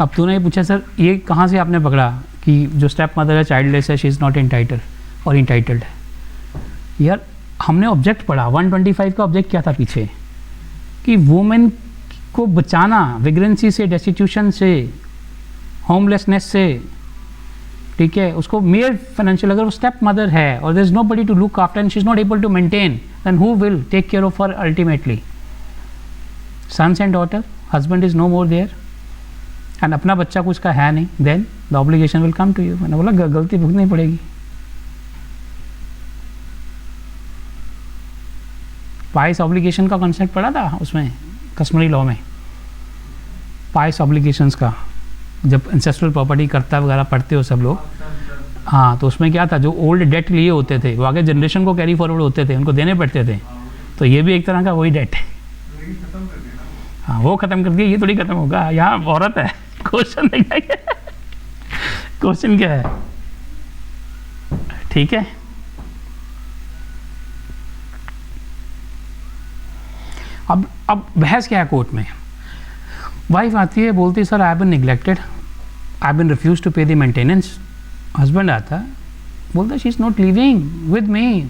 अब तूने ये पूछा सर ये कहाँ से आपने पकड़ा कि जो स्टेप मदर है चाइल्डलेस है, शी इज़ नॉट एंटाइटल्ड और इंटाइटल्ड है. यार हमने ऑब्जेक्ट पढ़ा, 125 का ऑब्जेक्ट क्या था पीछे, कि वुमेन को बचाना विग्रेंसी से, डेस्टिट्यूशन से, होमलेसनेस से. ठीक है, उसको मेयर फाइनेंशियल, अगर वो स्टेप मदर है और there is nobody to look after and she is not able to maintain, then who will take care of her ultimately? Sons and daughter, husband is no more there, and अपना बच्चा कुछ का है नहीं, then the obligation will come to you. मैंने बोला गलती भुगतनी पड़ेगी. पाइस ऑब्लिगेशन का कॉन्सेप्ट पढ़ा था उसमें कस्टमरी लॉ में, पाइस ऑब्लिगेशंस का, जब इंसेस्ट्रल प्रॉपर्टी करता वगैरह पढ़ते हो सब लोग. हाँ, तो उसमें क्या था, जो ओल्ड डेट लिए होते थे वो आगे जनरेशन को कैरी फॉरवर्ड होते थे, उनको देने पड़ते थे. तो ये भी एक तरह का वही डेट है. हाँ, वो ख़त्म कर दिया, ये थोड़ी ख़त्म होगा. यहाँ औरत है, क्वेश्चन क्वेश्चन क्या है? ठीक है, अब बहस क्या है कोर्ट में? वाइफ आती है, बोलती है sir I have been neglected, I have been refuse to pay the maintenance. Husband आता है, बोलता है she is not living with me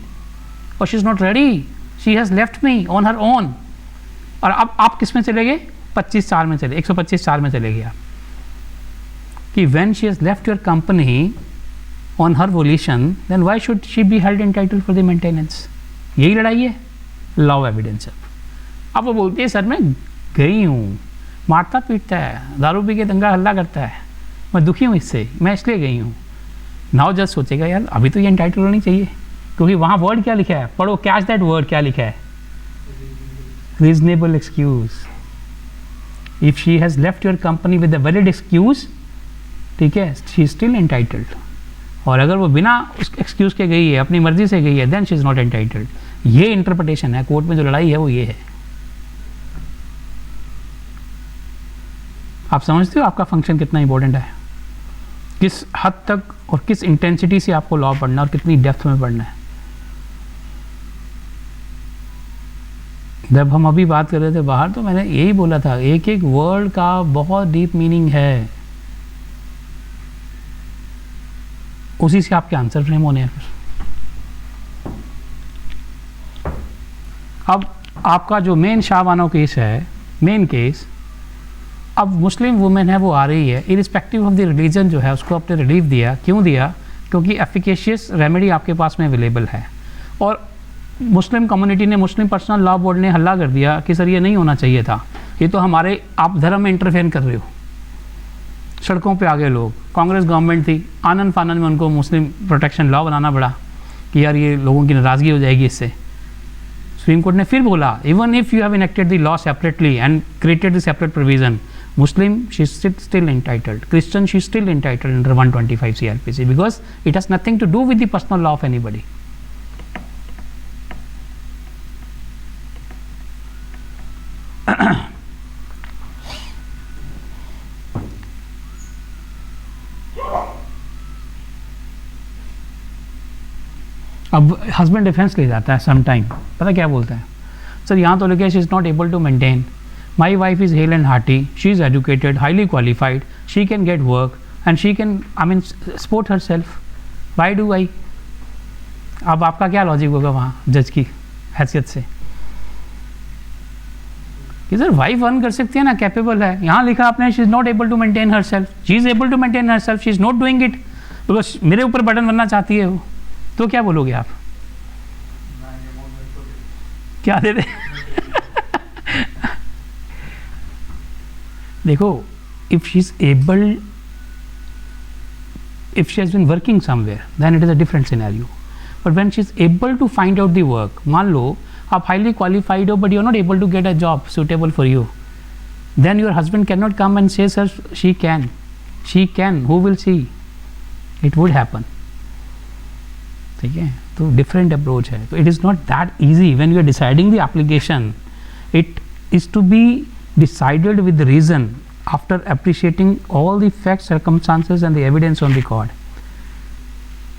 और she is not ready, she has left me on her own. और अब आप किस में चले गए? 25 साल में चले, 125 साल में चले गए आप, कि when she has left your company on her volition, then why should she be held entitled for the maintenance? यही लड़ाई है, लॉ एविडेंस. अब वो बोलती है सर मैं गई हूँ, मारता पीटता है, दारू पी के दंगा हल्ला करता है, मैं दुखी हूँ इससे, मैं इसलिए गई हूँ. नाउ जज सोचेगा यार अभी तो ये एंटाइटल होनी चाहिए, क्योंकि वहाँ वर्ड क्या लिखा है, पढ़ो, कैच दैट वर्ड, क्या लिखा है? Reasonable excuse. If she has left your company with a valid excuse, ठीक है, शी इज स्टिल एंटाइटल्ड. और अगर वो बिना उस एक्सक्यूज के गई है, अपनी मर्जी से गई है, then she is not entitled. ये इंटरप्रिटेशन है कोर्ट में, जो लड़ाई है वो ये है. आप समझते हो आपका फंक्शन कितना इंपॉर्टेंट है, किस हद तक और किस इंटेंसिटी से आपको लॉ पढ़ना और कितनी डेप्थ में पढ़ना है. जब हम अभी बात कर रहे थे बाहर, तो मैंने यही बोला था, एक एक वर्ड का बहुत डीप मीनिंग है, उसी से आपके आंसर फ्रेम होने हैं. अब आपका जो मेन शाहबानो केस है, मेन केस, अब मुस्लिम वुमेन है वो आ रही है, इरिस्पेक्टिव ऑफ द रिलीजन जो है उसको आपने रिलीफ दिया. क्यों दिया? क्योंकि एफिकेशियस रेमेडी आपके पास में अवेलेबल है. और मुस्लिम कम्युनिटी ने, मुस्लिम पर्सनल लॉ बोर्ड ने हल्ला कर दिया कि सर ये नहीं होना चाहिए था, ये तो हमारे, आप धर्म में इंटरफेयर कर रहे हो. सड़कों पे आ गए लोग, कांग्रेस गवर्नमेंट थी, आनंद फानंद में उनको मुस्लिम प्रोटेक्शन लॉ बनाना पड़ा कि यार ये लोगों की नाराज़गी हो जाएगी इससे. सुप्रीम कोर्ट ने फिर बोला, even if you have enacted the law separately and created the separate provision, Muslim, she is still entitled. Christian, she is still entitled under 125 CRPC, because it has nothing to do with the personal law of anybody. अब husband defence ले जाता है some time, पता क्या बोलता है? Sir यहाँ तो लिखा है she is not able to maintain, my wife is hale and hearty, she is educated, highly qualified, she can get work and she can, I mean, support herself. Why do I? अब आपका क्या logic होगा वहाँ जज की हैसियत से कि सर वाइफ अर्न कर सकती है ना, कैपेबल है. यहाँ लिखा आपने she is not able to maintain herself, she is able to maintain herself, she is not doing it, because मेरे ऊपर बटन बनना चाहती है वो. तो क्या बोलोगे आप? क्या दे दे? देखो, if she is able, if she has been working somewhere, then it is a different scenario. But when she is able to find out the work, मान लो आप highly qualified हो but you are not able to get a job suitable for you, then your husband cannot come and say, sir, she can, who will see? It would happen. ठीक है, तो different approach है. तो it is not that easy when you are deciding the application. It is to be decided with reason after appreciating all the facts, circumstances and the evidence on record.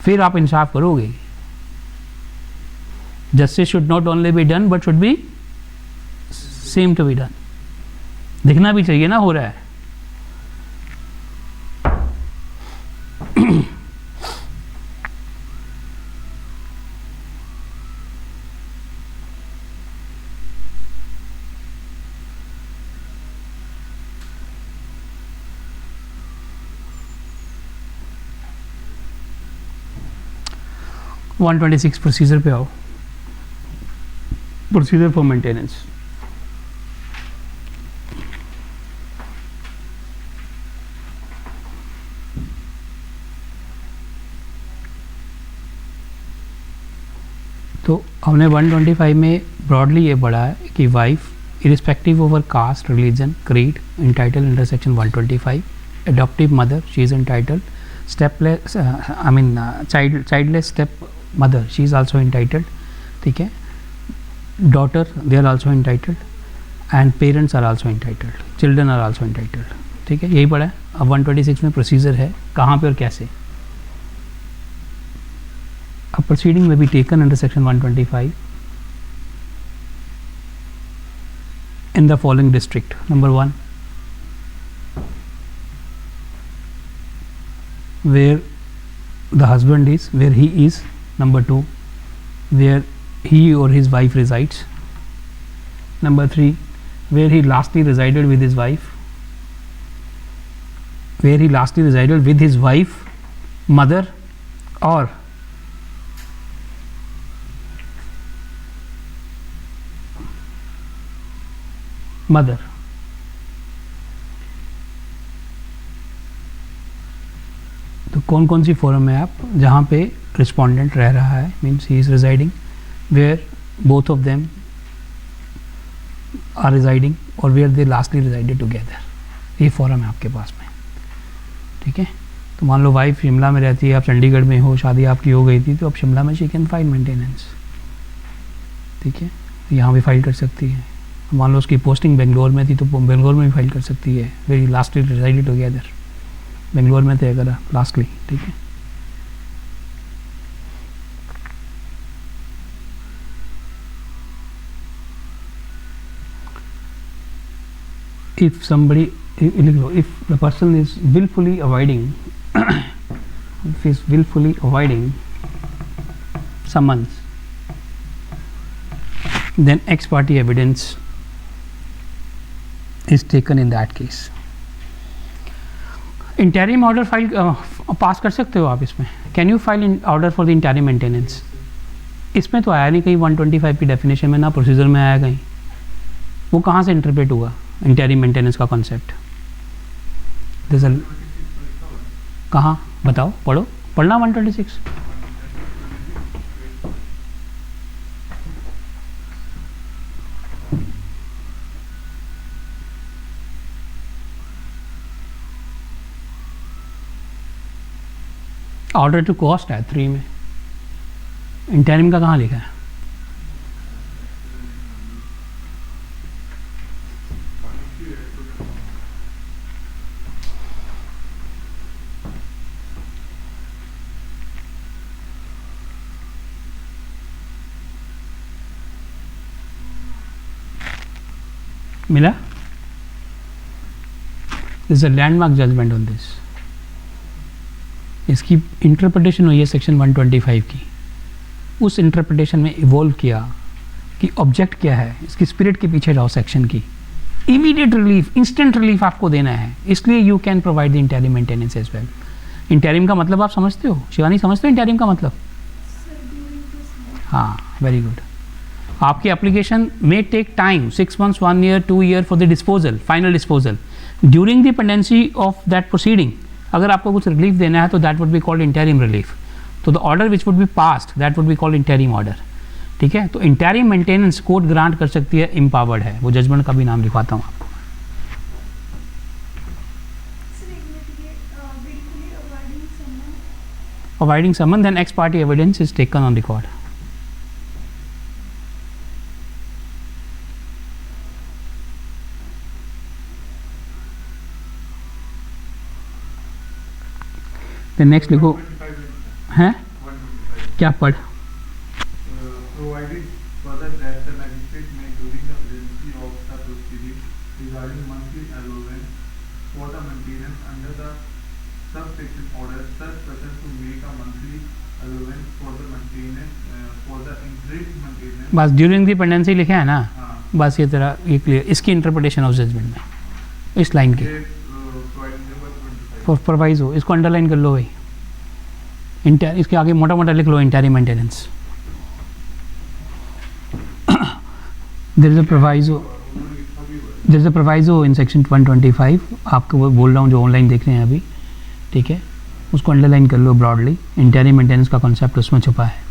फिर आप इंसाफ करोगे. Justice should not only be done but should be seem to be done. दिखना भी चाहिए ना हो रहा है. वन 126 प्रोसीजर पे आओ. Procedure for maintenance. तो हमने 125 में ब्रॉडली ये पढ़ा है कि wife irrespective over caste, religion, creed, entitle under section 125. Adoptive mother, she is entitle. Stepless, I mean childless step mother, she is also entitled. ठीक है. Daughter, they are also entitled and parents are also entitled, children are also entitled. ठीक है, यही पढ़ा है. अब 126 में procedure है कहाँ पे और कैसे. अब प्रोसीडिंग में be taken under section 125 in the following district. Number 1, where the husband is, where he is. Number 2, where he or his wife resides. Number 3, where he lastly resided with his wife, mother or mother. तो कौन कौन सी forum है आप जहाँ पे respondent रह रहा है, means he is residing, where both of them are residing और where they lastly resided together. ये फॉरम है आपके पास में. ठीक है. तो मान लो वाइफ शिमला में रहती है, आप चंडीगढ़ में हो, शादी आपकी हो गई थी, तो अब शिमला में शी कैन फाइल मेंटेनेंस. ठीक है, यहाँ भी फाइल कर सकती है. मान लो उसकी पोस्टिंग बेंगलोर में थी तो बेंगलोर में भी फाइल कर सकती है, very lastly resided together. Bangalore में थे अगर लास्टली. ठीक है. If somebody, if the person is willfully avoiding summons, then ex parte evidence is taken in that case. Interim order file pass कर सकते हो आप इसमें. Can you file in order for the interim maintenance. इसमें तो आया नहीं कहीं 125 की डेफिनेशन में, ना प्रोसीजर में आया कहीं. वो कहाँ से इंटरप्रेट हुआ इंटरिम मेंटेनेंस का कॉन्सेप्ट. कहाँ बताओ, पढ़ना 126. ऑर्डर टू कॉस्ट है 3 में. इंटरिम का कहाँ लिखा है. मिला. This is a landmark judgment on this. इसकी इंटरप्रिटेशन हुई है सेक्शन 125 की. उस इंटरप्रिटेशन में इवॉल्व किया कि ऑब्जेक्ट क्या है, इसकी स्पिरिट के पीछे जाओ सेक्शन की. इमीडिएट रिलीफ, इंस्टेंट रिलीफ आपको देना है, इसलिए you can provide the interim maintenance as well. Interim का मतलब आप समझते हो शिवानी, समझते हो इंटरिम का मतलब. हाँ, वेरी गुड. आपकी application may take time, 6 months, 1 year, 2 year for the disposal, final disposal. During the pendency of that proceeding अगर आपको कुछ रिलीफ देना है तो that would be called interim relief. तो the order which would be passed that would be called interim order. ठीक है, तो इंटरिम मेंटेनेंस कोर्ट ग्रांट कर सकती है, एम्पावर्ड है. वो जजमेंट का भी नाम लिखवाता हूँ आपको. Avoiding summon, then ex parte evidence is taken on record. Then next लिखो हैं क्या पढ़. Provided further that the magistrate may during the pendency of the proceeding regarding monthly allowance for the maintenance under the subsection order such person to make a monthly allowance for the maintenance for the increased maintenance. बस during the pendency लिखे है ना. हाँ. बस ये तेरा ये clear. इसकी इंटरप्रिटेशन ऑफ जजमेंट में इस लाइन की प्रोवाइजो इसको अंडरलाइन कर लो भाई. इसके आगे मोटा मोटा लिख लो interim maintenance. There is a proviso in section 125. आपको वो बोल रहा हूँ जो ऑनलाइन देख रहे हैं अभी. ठीक है, उसको अंडरलाइन कर लो ब्रॉडली. इंटरिम मेंटेनेंस का कॉन्सेप्ट उसमें छुपा है.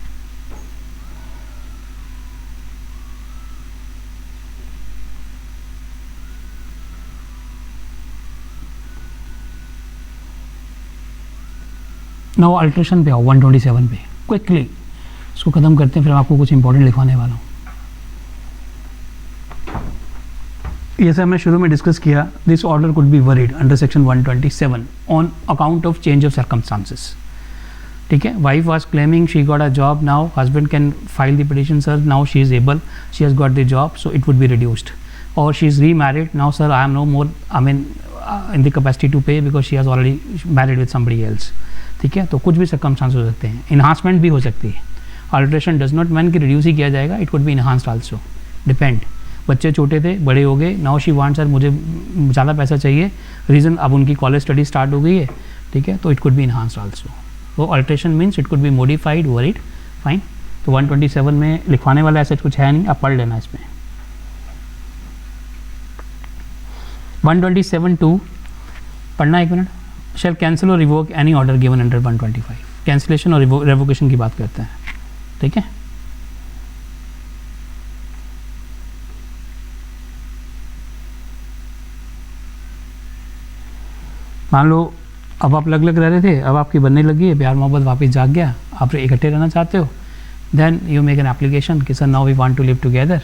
नाउ अल्ट्रेशन पे आओ 127 पे क्विकली. इसको ख़त्म करते हैं फिर आपको कुछ इंपॉर्टेंट लिखवाने वाला हूँ. जैसे हमने शुरू में डिस्कस किया, this order could be varied under section 127 on account of change of circumstances. ठीक है, wife was claiming she got a job, now husband can file the petition sir, now she is able, she has got the job, so it would be reduced. और she is remarried, now sir I am no more I mean in the capacity to pay because she has already married with somebody else. ठीक है, तो कुछ भी circumstance हो सकते हैं. Enhancement भी हो सकती है. अल्ट्रेशन डज नॉट मीन कि रिड्यूस ही किया जाएगा, it could be enhanced also. Depend. बच्चे छोटे थे, बड़े हो गए, नाउ शी वांट सर मुझे ज़्यादा पैसा चाहिए, रीज़न अब उनकी कॉलेज स्टडी स्टार्ट हो गई है. ठीक है, तो it could be enhanced also. वो alteration means it could be modified, varied, fine. तो 127 में लिखवाने वाला ऐसा कुछ है नहीं, आप पढ़ लेना इसमें. 127(2) पढ़ना एक मिनट. शैल कैंसिल और revoke any order given under 125. Cancellation और रेवोकेशन की बात करते हैं. ठीक है, मान लो अब आप अलग अलग रह रहे थे, अब आपकी बनने लगी है, प्यार मोहब्बत वापस जाग गया, आप इकट्ठे रहना चाहते हो, then you make an application कि sir now we want to live together.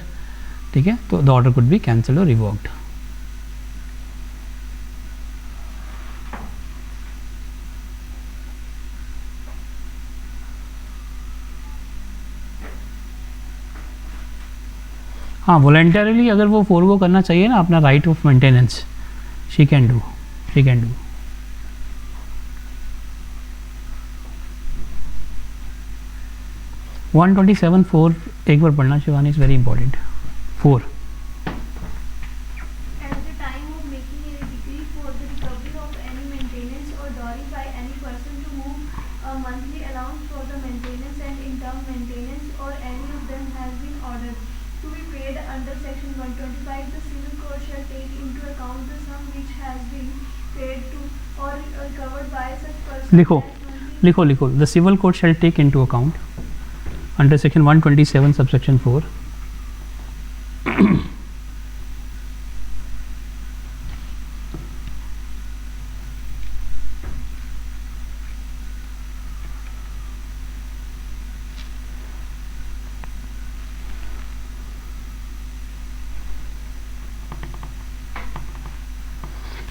ठीक है, तो the order could be cancelled और रिवोक्ड. हाँ, वॉलेंटरीली अगर वो फॉरगो करना चाहिए ना अपना right of maintenance, she can do. 127(4) एक बार पढ़ना Shivani, is very important. 4 At the time of making a decree for the recovery of any maintenance or dowry by any person to move a monthly allowance for the maintenance and in-term maintenance or any of them has been ordered to be paid under section 125, the civil court shall take into account the sum which has been paid to or recovered by such person. लिखो. The civil court shall take into account under section 127 subsection 4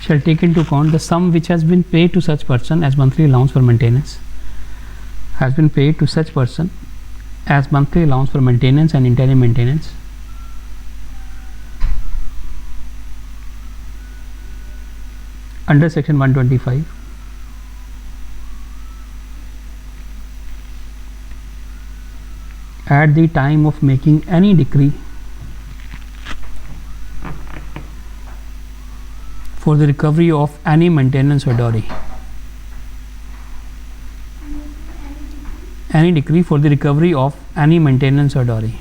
shall take into account the sum which has been paid to such person as monthly allowance for maintenance, has been paid to such person as monthly allowance for maintenance and interim maintenance under section 125 at the time of making any decree for the recovery of any maintenance or dowry. Any decree for the recovery of any maintenance or dowry.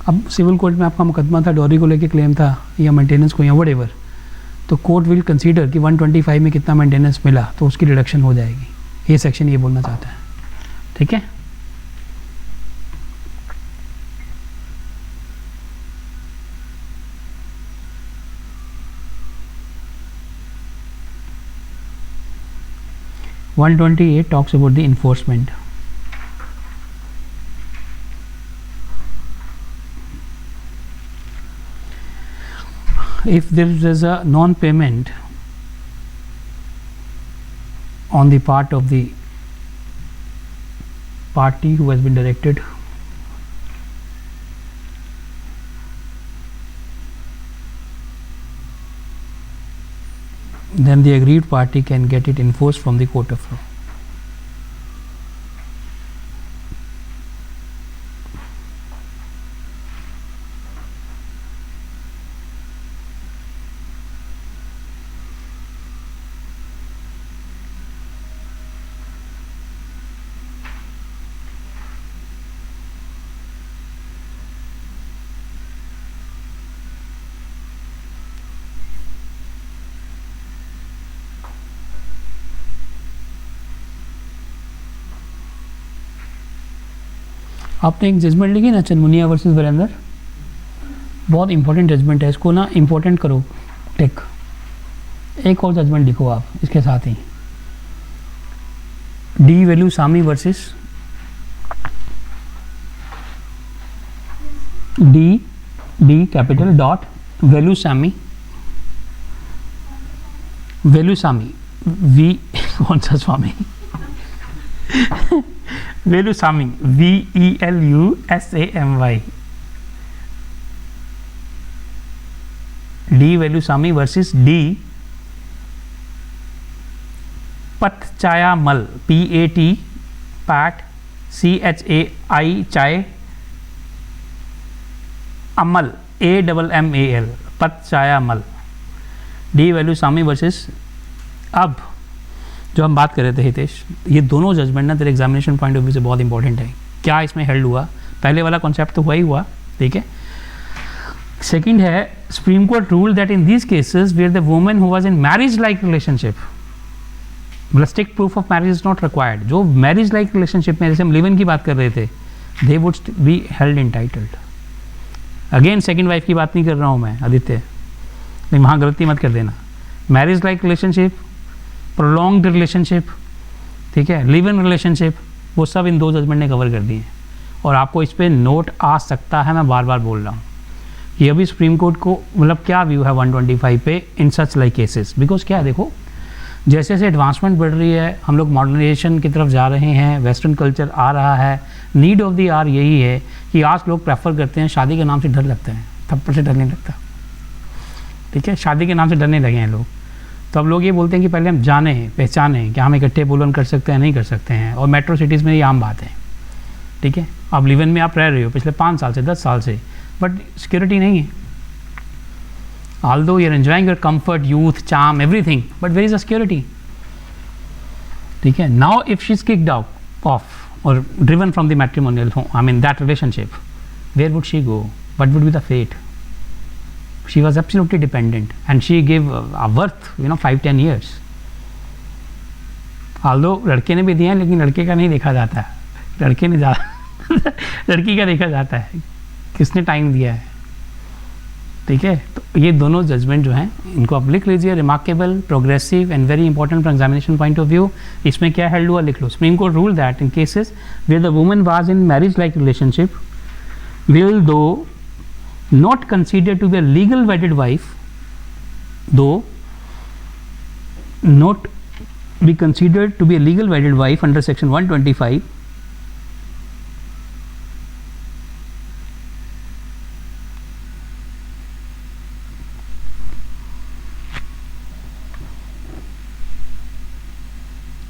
अब civil court में आपका मुकदमा था, dowry को लेके claim था या maintenance को या व्हाटएवर, तो कोर्ट विल कंसीडर कि 125 में कितना मेंटेनेंस मिला तो उसकी डिडक्शन हो जाएगी। ये सेक्शन ये बोलना चाहता है, ठीक है। (128) talks about the enforcement. If there is a non-payment on the part of the party who has been directed, then the aggrieved party can get it enforced from the court of law. आपने एक judgement लिखी ना, चनमुनिया versus Virendra, बहुत important judgement है, इसको ना important करो टिक। एक और जजमेंट लिखो आप इसके साथ ही, D Velusamy versus D capital dot Velusamy V कौन सा स्वामी Velusamy VELUSAMY, D Velusamy versus D Pachaiammal PAT पैट CHAI चाय अमल AMMAL Pachaiammal, D Velusamy versus. अब जो हम बात कर रहे थे हितेश, ये दोनों जजमेंट ना तेरे एग्जामिनेशन पॉइंट ऑफ व्यू से बहुत इंपॉर्टेंट है। क्या इसमें हेल्ड हुआ, पहले वाला कॉन्सेप्ट तो हुआ ही हुआ, ठीक है। सेकंड है, Supreme Court rule that in these cases where the woman who was in marriage like relationship, मतलब strict proof of marriage is not required, जो मैरिज लाइक रिलेशनशिप में जैसे हम लिव इन की बात कर रहे थे, they would be held entitled. Again second wife की बात नहीं कर रहा हूँ मैं आदित्य, नहीं वहाँ गलती मत कर देना। Marriage like relationship, prolonged relationship, ठीक है, लिव इन रिलेशनशिप, वो सब इन दो जजमेंट ने कवर कर दिए। और आपको इस पर नोट आ सकता है, मैं बार बार बोल रहा हूँ, ये अभी सुप्रीम कोर्ट को मतलब क्या व्यू है 125 पे इन सच लाइक केसेस। बिकॉज क्या है, देखो जैसे जैसे एडवांसमेंट बढ़ रही है, हम लोग मॉडर्नाइजेशन की तरफ जा रहे हैं, वेस्टर्न कल्चर आ रहा है, नीड ऑफ द आवर यही है कि आज लोग प्रेफर करते हैं, शादी के नाम से डर लगता है, थप्पड़ से डर नहीं लगता, ठीक है, शादी के नाम से डरने लगे हैं लोग। तो अब लोग ये बोलते हैं कि पहले हम जाने पहचाने कि हम इकट्ठे बोलन कर सकते हैं नहीं कर सकते हैं, और मेट्रो सिटीज़ में ये आम बात है, ठीक है। अब लिव इन में आप रह रहे हो पिछले 5 साल से 10 साल से, बट सिक्योरिटी नहीं है। although you're enjoying your comfort, youth, charm, everything, but where is the security? ठीक है, now if she's kicked out off or driven from the matrimonial home, I mean that relationship, where would she go? What would be the fate? She was absolutely dependent and she gave a worth, 5-10 years. although लड़के ने भी दिया है, लेकिन लड़के का नहीं देखा जाता है, लड़के ने ज़्यादा लड़की का देखा जाता है, किसने टाइम दिया है, ठीक है। तो ये दोनों जजमेंट जो हैं इनको आप लिख लीजिए, remarkable, progressive and very important from examination point of view. इसमें क्या हेल्ड हुआ लिख लो, Supreme Court rule that in cases where the woman was in marriage like relationship will though not consider to be a legal wedded wife, though not be considered to be a legal wedded wife under section 125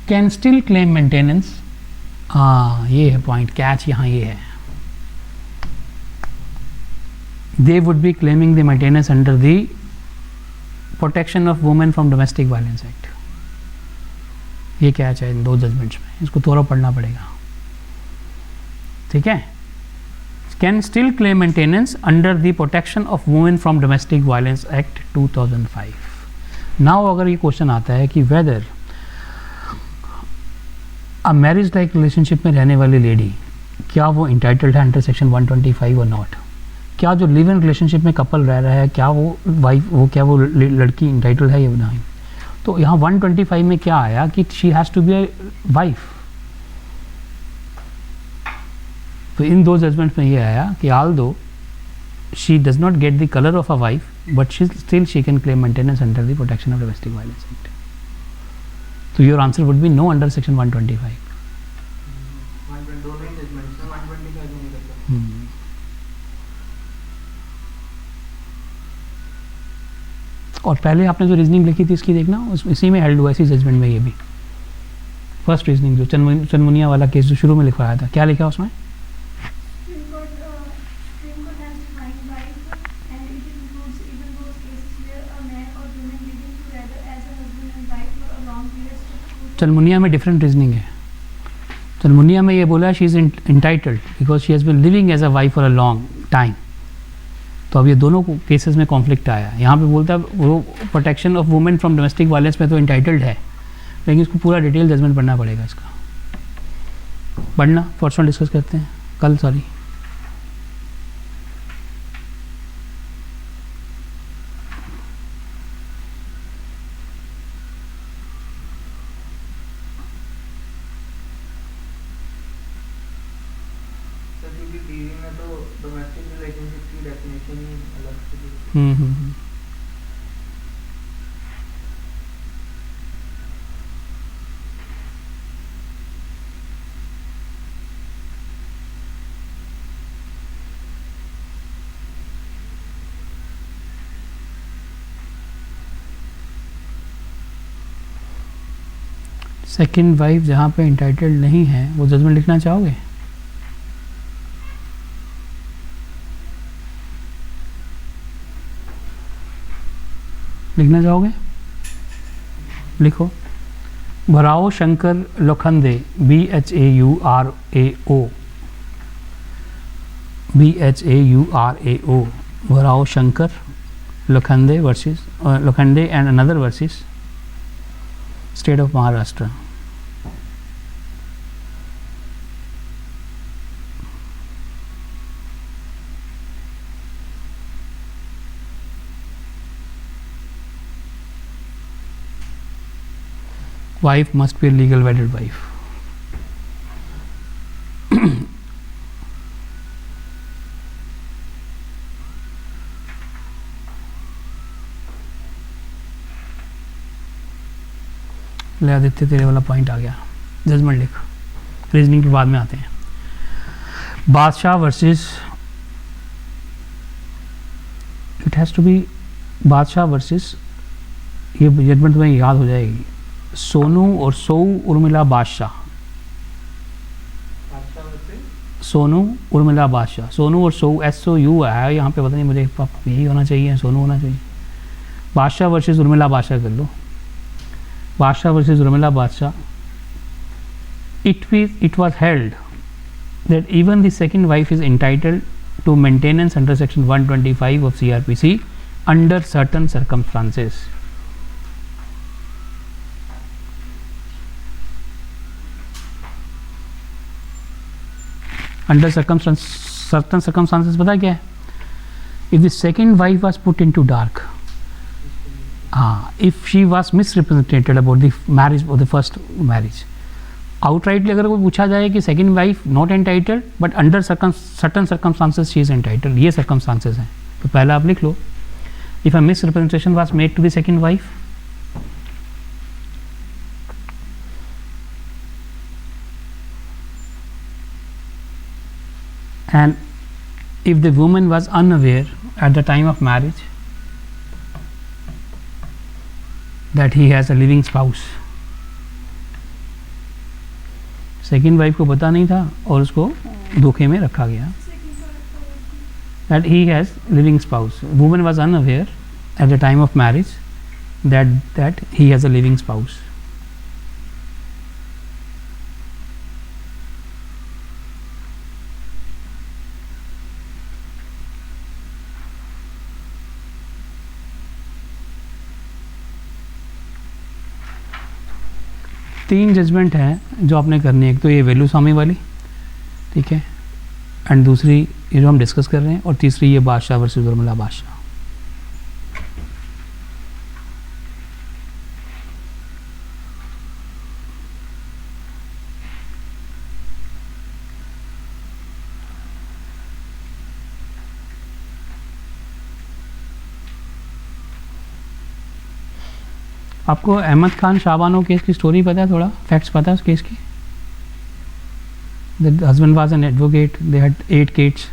can still claim maintenance। ये है point, catch यहाँ ये है, they would be claiming the maintenance under the protection of women from domestic violence act। ये क्या है इन दो judgements में, इसको थोड़ा पढ़ना पड़ेगा, ठीक है। Can still claim maintenance under the protection of women from domestic violence act 2005। Now अगर ये क्वेश्चन आता है कि weather a marriage like relationship में रहने वाली लेडी, क्या वो इंटाइटल्ड है अंडर सेक्शन 125 और नॉट? क्या जो लिव इन रिलेशनशिप में कपल रह रहा है, क्या वो वाइफ, वो क्या वो लड़की इंटाइटल्ड है या नहीं? तो यहाँ 125 में क्या आया कि she has to be a wife. तो इन दो जजमेंट में ये आया कि although she does not get the colour of a wife but she can claim maintenance under the protection of domestic violence act. तो your answer would be no under section 125। दोनों ही judgements में 125 नहीं करता। और पहले आपने जो reasoning लिखी थी इसकी देखना, इसी में हेल्ड हुआ इसी जजमेंट में। ये भी फर्स्ट रीजनिंग जो चनमुनिया वाला केस जो शुरू में लिखवाया था, क्या लिखा उसमें? चनमुनिया में डिफरेंट रीजनिंग है। चनमुनिया में ये बोला she is entitled because she has been living as a wife for a long time. तो अब ये दोनों केसेस में कॉन्फ्लिक्ट आया। यहाँ पे बोलता है वो protection of women from domestic violence में तो इंटाइटल्ड है, लेकिन इसको पूरा डिटेल जजमेंट पढ़ना पड़ेगा। इसका पढ़ना परसों डिस्कस करते हैं, कल सॉरी। क्योंकि टीवी में तो डोमेस्टिक रिलेशनशिप की डेफिनेशन ही अलग से दी है। सेकेंड वाइफ जहाँ पे इंटाइटल्ड नहीं है वो जजमेंट लिखना चाहोगे? लिखना चाहोगे? लिखो। Bhaurao Shankar Lokhande BHAURAO Bhaurao Shankar Lokhande versus Lokhande and another versus state of Maharashtra. Wife must be a legal wedded wife. ले आदित्य तेरे वाला पॉइंट आ गया। जजमेंट लिख, रीजनिंग के बाद में आते हैं। Badshah versus, it has to be Badshah versus, ये जजमेंट तुम्हें याद हो जाएगी। सोनू और सौ उर्मिला बादशाह। सोनू उर्मिला बादशाह, सोनू और सौ SOU है यहाँ पे, पता नहीं मुझे यही होना चाहिए, सोनू होना चाहिए। बादशाह वर्सेस उर्मिला बादशाह कर लो। बादशाह वर्सेस उर्मिला बादशाह। It was held that even the second wife is entitled to maintenance under section 125 of CRPC under certain circumstances. Under certain circumstances पता क्या है? If the second wife was put into dark, if she was misrepresented about the marriage or the first marriage, outrightly अगर कोई पूछा जाए कि second wife not entitled but under certain circumstances she is entitled, ये circumstances हैं, तो पहला आप लिख लो। If a misrepresentation was made to the second wife, and if the woman was unaware at the time of marriage that he has a living spouse, second wife को पता नहीं था और उसको धोखे में रखा गया, that he has living spouse, woman was unaware at the time of marriage that he has a living spouse. 3 judgement हैं जो आपने करनी है। एक तो ये वैल्यू स्वामी वाली, ठीक है, एंड दूसरी ये जो हम डिस्कस कर रहे हैं, और तीसरी ये बादशाह वर्सेस उर्मिला बादशाह। आपको अहमद खान शाहबानो केस की स्टोरी पता है? थोड़ा फैक्ट्स पता है उस केस की? The husband was an advocate, they had 8 kids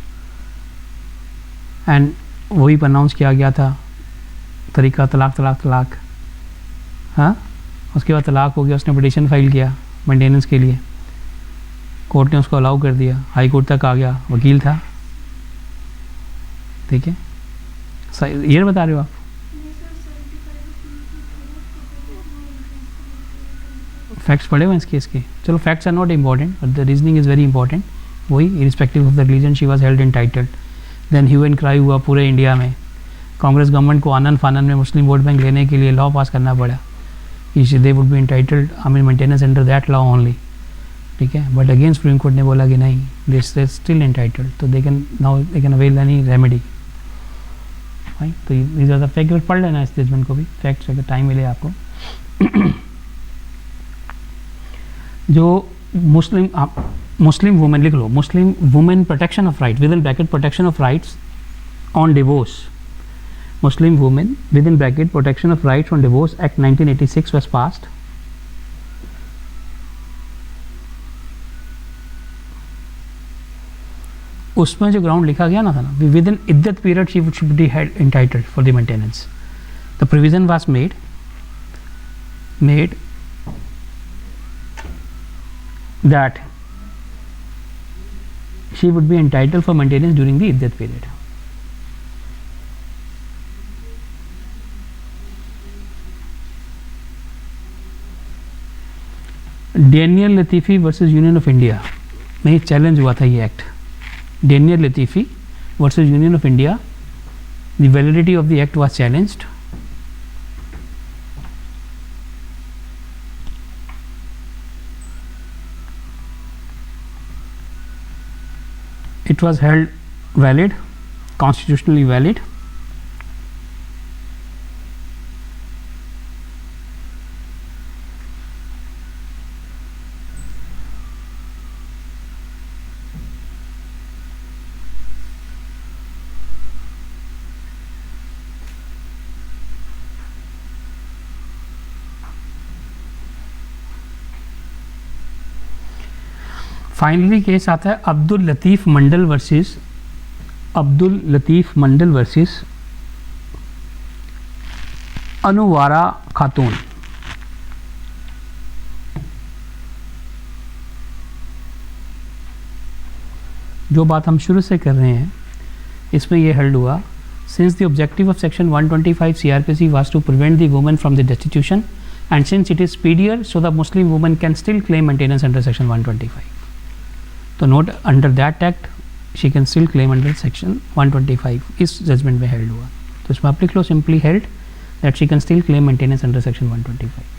and वही प्रनाउंस किया गया था तरीका तलाक तलाक तलाक। हाँ, उसके बाद तलाक हो गया, उसने पिटीशन फाइल किया मेंटेनेंस के लिए, कोर्ट ने उसको अलाउ कर दिया, हाई कोर्ट तक आ गया, वकील था, ठीक है। ये बता रहे हो आप? फैक्ट्स पढ़े हुए हैं इस केस के? चलो, facts are not important but the reasoning is very important. वही irrespective of the religion she was held entitled. Then hue and cry हुआ पूरे इंडिया में। कांग्रेस गवर्नमेंट को आनन फानन में मुस्लिम वोट बैंक लेने के लिए लॉ पास करना पड़ा कि they would be entitled, I mean maintenance under that law only, ठीक है। बट अगेन सुप्रीम कोर्ट ने बोला कि नहीं, दिस इज स्टिल एंटाइटल्ड, तो they can avail any remedy. तो these are the facts, पढ़ लेना इस जजमेंट को भी, फैक्ट्स अगर टाइम मिले आपको। जो मुस्लिम वुमेन लिख लो, Muslim women protection of right with in bracket protection of rights on divorce. Muslim women with in bracket protection of rights on divorce act 1986 was passed। उसमें जो ग्राउंड लिखा गया ना था ना, within iddat period she should be entitled for the maintenance. The provision was made that she would be entitled for maintenance during the iddat period. Daniel Latifi versus union of India में challenge हुआ था ये act. Daniel Latifi versus union of India, the validity of the act was challenged. It was held valid, constitutionally valid. Finally case आता है अब्दुल लतीफ़ मंडल versus अनुवारा खातून। जो बात हम शुरू से कर रहे हैं इसमें यह हेल्ड हुआ, since the objective of section 125 CRPC was to prevent the women from the destitution and since it is speedier so the Muslim women can still claim maintenance under section 125। तो not under that act she can still claim under section 125 इस judgement में held हुआ। तो इसमें आप लिख लो simply held that she can still claim maintenance under section 125।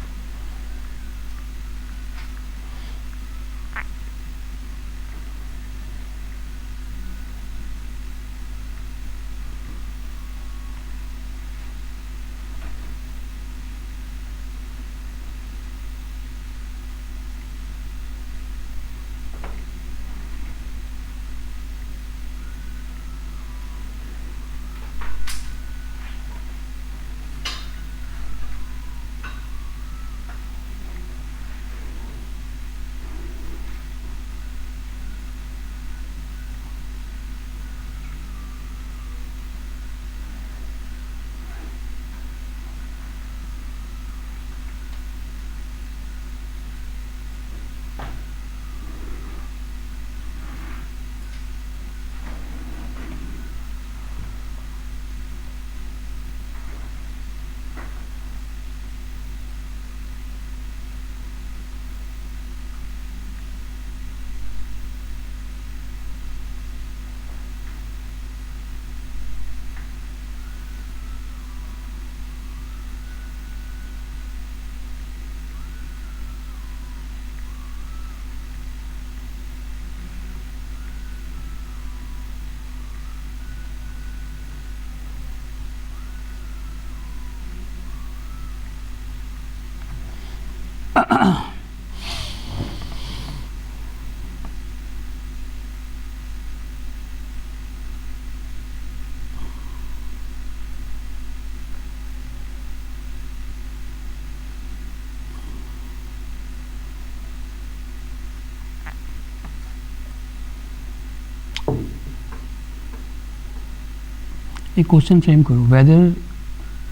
एक क्वेश्चन फ्रेम करो,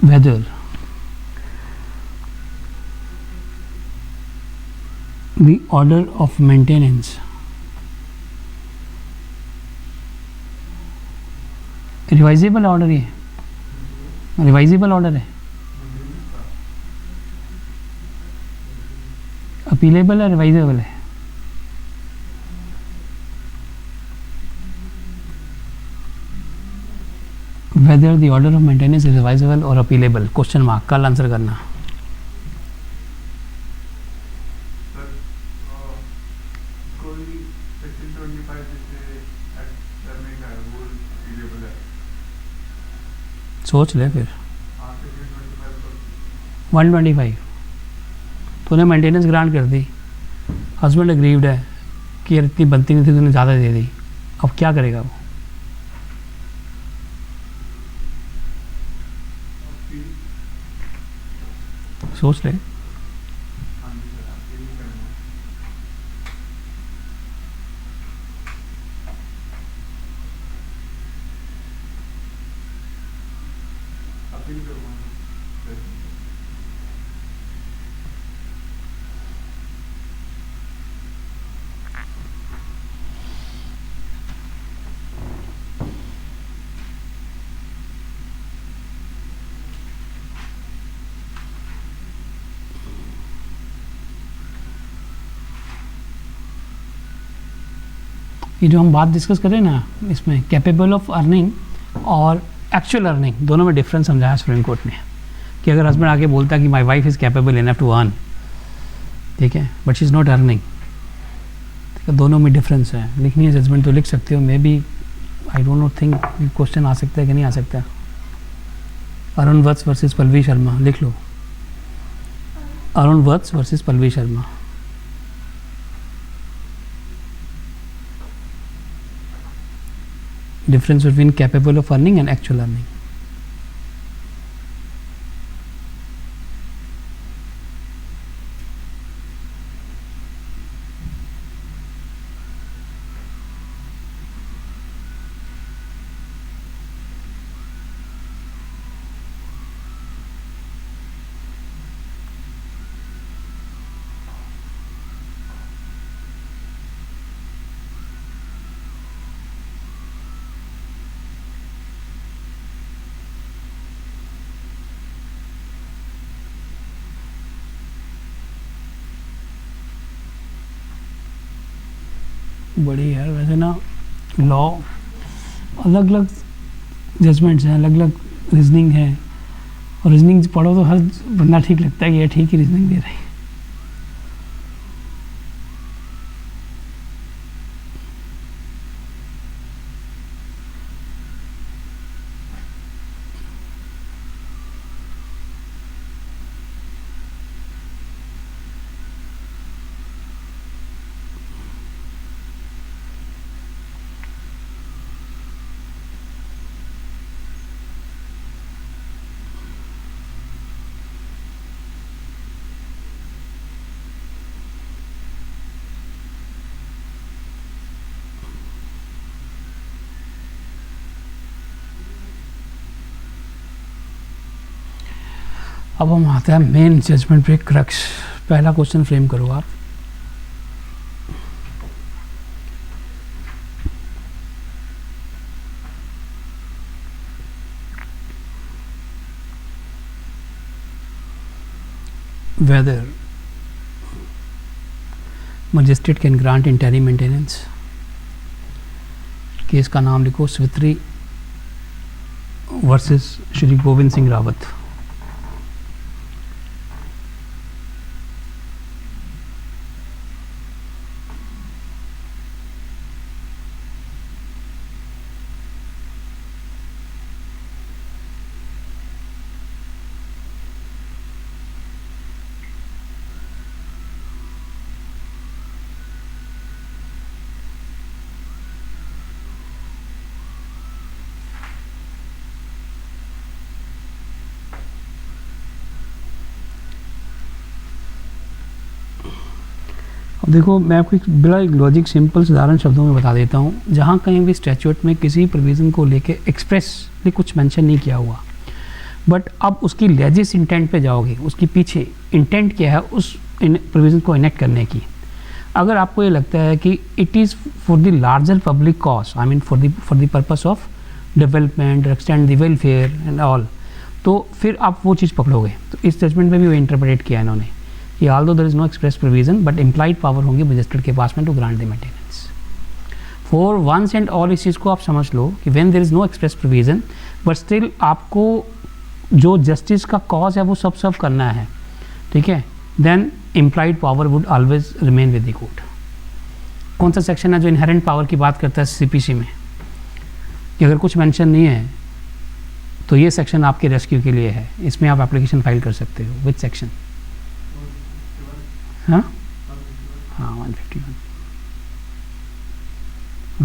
whether the order of maintenance revisable order, ये रिवाइजेबल ऑर्डर है, अपीलेबल है, रिवाइजेबल है? Whether the order of maintenance is revisable और अपीलेबल, क्वेश्चन मार्क, कल answer करना। Sir कोई सेक्शन 25 जिससे करने का है वो एलिजिबल है? सोच ले फिर। हाँ सेक्शन 25 तो 125 तूने मेंटेनेंस ग्रांट कर दी, हस्बैंड अग्रीव्ड है कि यार इतनी बनती नहीं थी, तूने ज़्यादा दे दी, अब क्या करेगा वो? सोच ले। हाँ जी सर आप यही करना है। अपील करवाना सर। ये जो हम बात डिस्कस करें ना, इसमें कैपेबल ऑफ अर्निंग और एक्चुअल अर्निंग दोनों में डिफरेंस समझाया सुप्रीम कोर्ट ने, कि अगर हस्बैंड आके बोलता है कि my wife is capable enough to earn, ठीक है, but she is not earning, दोनों में डिफरेंस है। लिखनी है जजमेंट तो लिख सकते हो, maybe I don't know think question आ सकता है कि नहीं आ सकता। अरुण वत्स वर्सेस पल्लवी शर्मा, लिख लो, Arun Vats versus Pallavi Sharma. Difference between capable of earning and actual earning. बड़ी यार वैसे ना, लॉ अलग अलग जजमेंट्स हैं, अलग अलग रीजनिंग है, और रीजनिंग पढ़ो तो हर बंदा ठीक लगता है कि ये ठीक ही रीजनिंग दे रही है। अब हम आते हैं मेन जजमेंट पे, क्रक्स। पहला क्वेश्चन फ्रेम करो आप। whether magistrate can grant interim maintenance. Case का नाम लिखो, स्वित्री वर्सेस श्री गोविंद सिंह रावत। देखो मैं आपको एक बड़ा लॉजिक सिंपल साधारण शब्दों में बता देता हूँ. जहाँ कहीं भी स्टैट्यूट में किसी प्रोविज़न को लेके एक्सप्रेसली कुछ मेंशन नहीं किया हुआ, बट अब उसकी लेजिस इंटेंट पे जाओगे, उसके पीछे इंटेंट क्या है उस प्रोविज़न को इनेक्ट करने की. अगर आपको ये लगता है कि it is for the larger public cause, I mean for the purpose of development, extend the welfare and all, तो फिर आप वो चीज़ पकड़ोगे. तो इस जजमेंट में भी वो इंटरप्रेट किया इन्होंने कि although there is no express provision but implied power होंगी मजिस्ट्रेट के पास में to grant the maintenance for once and all. इस चीज़ को आप समझ लो कि when there is no express provision but still आपको जो जस्टिस का कॉज है वो सब सर्व करना है, ठीक है, then implied power would always remain with the court. कौन सा सेक्शन है जो इनहेरेंट पावर की बात करता है सीपीसी में? कि अगर कुछ मेंशन नहीं है तो ये सेक्शन आपके रेस्क्यू के लिए है, इसमें आप एप्लीकेशन फाइल कर सकते हो. Which section? हाँ हाँ 151.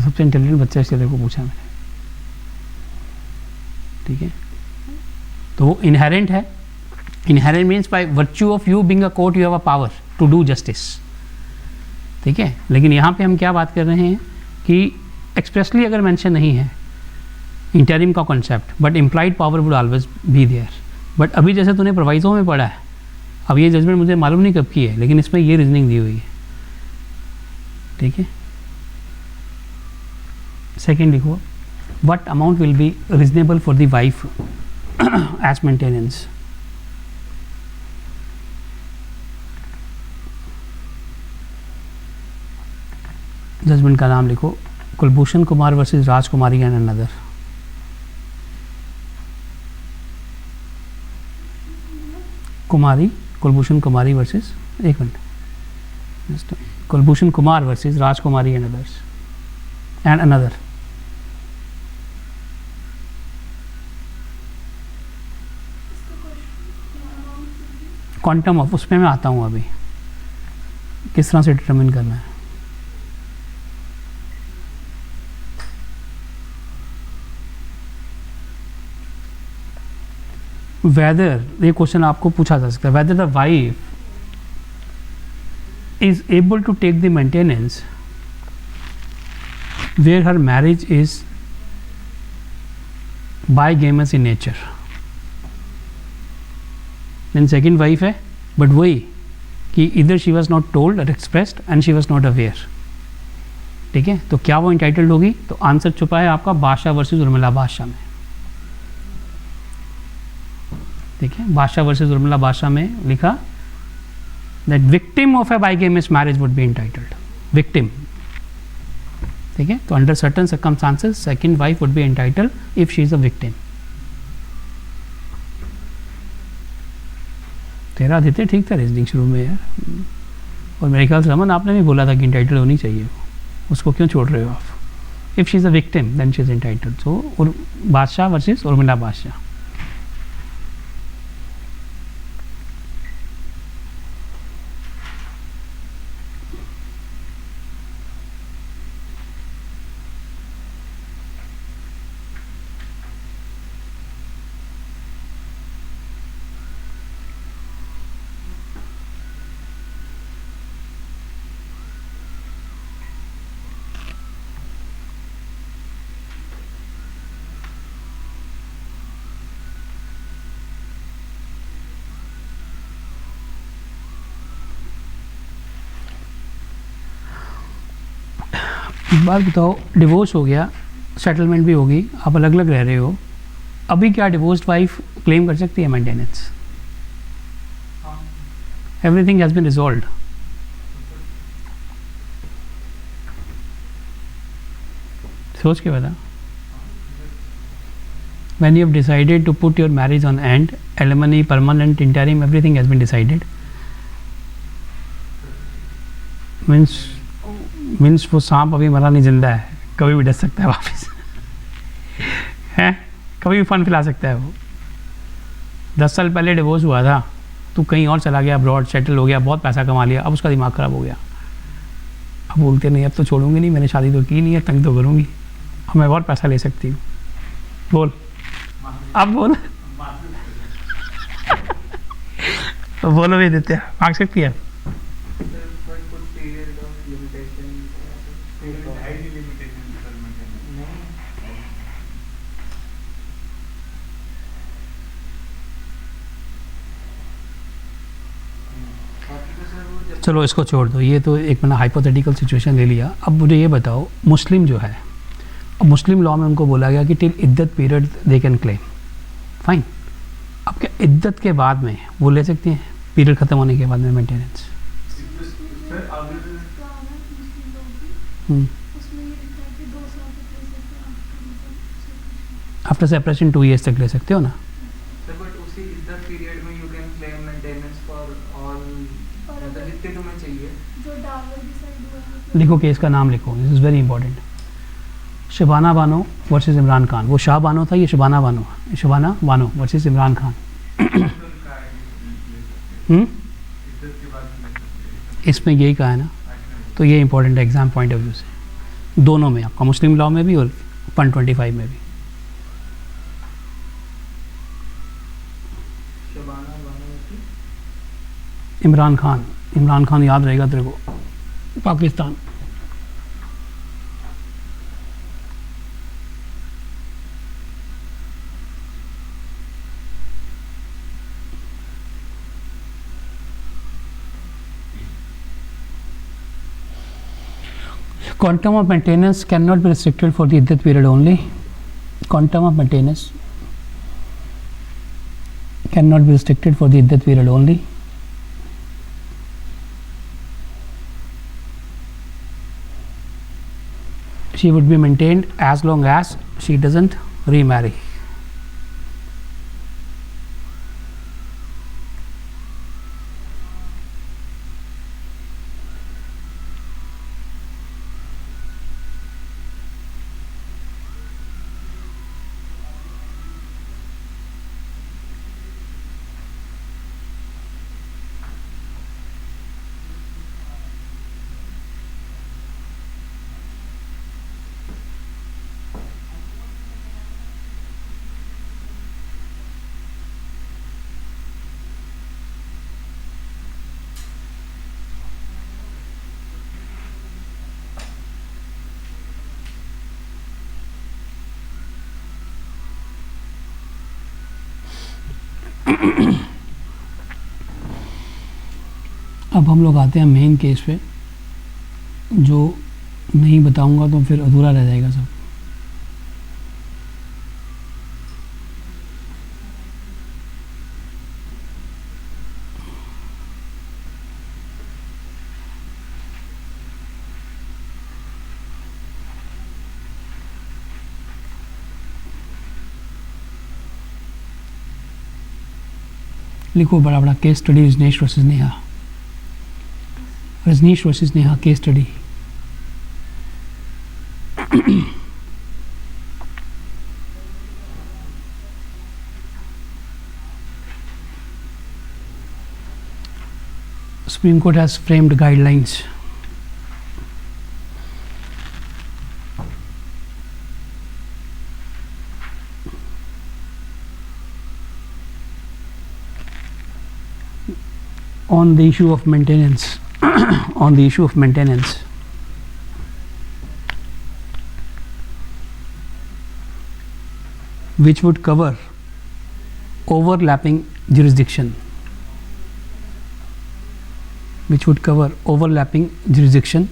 सबसे इंटेलिजेंट बच्चा इसके को पूछा मैंने, ठीक है. तो वो इनहेरेंट है. Inherent means by virtue of you being a court you have a power to do justice, ठीक है. लेकिन यहाँ पे हम क्या बात कर रहे हैं कि एक्सप्रेसली अगर मेंशन नहीं है इंटरिम का concept but implied power would always be there. But अभी जैसे तूने प्रोवाइजो में पढ़ा है, अब ये जजमेंट मुझे मालूम नहीं कब की है, लेकिन इसमें ये रीजनिंग दी हुई है, ठीक है. सेकेंड लिखो, what amount will be reasonable for the wife as maintenance. Judgment का नाम लिखो, Kulbhushan Kumar versus Rajkumari and another. Kulbhushan Kumari versus, एक minute, Kulbhushan Kumar versus Rajkumari and others and another. Quantum of, उसमें मैं आता हूँ अभी किस तरह से डिटरमिन करना है. वेदर, ये क्वेश्चन आपको पूछा जा सकता है, whether the wife is able to take the maintenance where her marriage is bigamous in nature. Then second wife है, बट वही कि इधर शी वॉज नॉट टोल्ड और expressed and she was not aware, ठीक है. तो क्या वो इंटाइटल्ड होगी? तो आंसर छुपा है आपका बादशाह वर्सेस उर्मिला बादशाह में, ठीक है. बादशाह वर्सेस उर्मिला बादशाह में लिखा that victim of a bigamous marriage would be entitled. Victim, ठीक है. तो under certain circumstances second wife would be entitled if she is a victim. तेरा आदित्य ठीक था रीजनिंग शुरू में यार, और मेरे ख्याल से रमन आपने भी बोला था कि इंटाइटल होनी चाहिए, उसको क्यों छोड़ रहे हो आप? If she is a victim then she is entitled. So और बादशाह वर्सेस उर्मिला बादशाह. एक बात बताओ, डिवोर्स हो गया, सेटलमेंट भी होगी, आप अलग अलग रह रहे हो, अभी क्या डिवोर्स्ड वाइफ क्लेम कर सकती है maintenance? Everything has been resolved. सोच के बता. When you have decided to put your marriage on end, alimony, permanent, interim, everything has been decided. Means वो सांप अभी मरा नहीं, जिंदा है, कभी भी डस सकता है वापस है, कभी भी फन फैला सकता है वो. 10 साल पहले डिवोर्स हुआ था, तू कहीं और चला गया, अब्रॉड सेटल हो गया, बहुत पैसा कमा लिया, अब उसका दिमाग ख़राब हो गया. अब बोलते नहीं अब तो छोड़ूंगी नहीं, मैंने शादी तो की नहीं है, तंग तो करूँगी, अब मैं और पैसा ले सकती हूँ. बोल अब बोल बोलो भी देते हैं, मांग सकती है. कुछ period limitation highly limitation sir maintenance नहीं बाकी तो सर वो जब चलो इसको छोड़ दो, ये तो एक मैंने हाइपोथेटिकल सिचुएशन ले लिया। अब मुझे ये बताओ, मुस्लिम जो है, अब मुस्लिम लॉ में उनको बोला गया कि till iddat period they can claim, fine. अब क्या इद्दत के बाद में वो ले सकते हैं, पीरियड ख़त्म होने के बाद में मेंटेनेंस? सर अगर उसमें ये लिखा है कि 2 साल तक ले सकते हैं आफ्टर सेपरेशन 2 ईयर्स तक ले सकते हो ना। सर बट उसी इद्दत पीरियड में you can claim maintenance for all, मतलब जितने तुम्हें चाहिए। जो डावर डिसाइड हुआ है लिखो, केस का नाम लिखो, this is very important. Shabana Bano versus Imran Khan, वो शाह बानो था, ये शबाना बानो, शबाना बानो वर्सेस इमरान खान। इज्जत के बाद में ले सकते हैं। इसमें यही कहा है ना, तो ये इंपॉर्टेंट है एग्जाम पॉइंट ऑफ व्यू से, दोनों में, आपका मुस्लिम लॉ में भी और 125 में भी। शबाना बानो की इमरान खान याद रहेगा तेरे को, Pakistan. Quantum of maintenance cannot be restricted for the iddat period only. Quantum of maintenance cannot be restricted for the iddat period only. She would be maintained as long as she doesn't remarry. अब हम लोग आते हैं main case पे, जो नहीं बताऊंगा तो फिर अधूरा रह जाएगा सब। लिखो बड़ा बड़ा, case study Rajnish versus Neha, Rajnish versus Neha case study. Supreme Court has framed guidelines. On the issue of maintenance, on the issue of maintenance, which would cover overlapping jurisdiction, which would cover overlapping jurisdiction.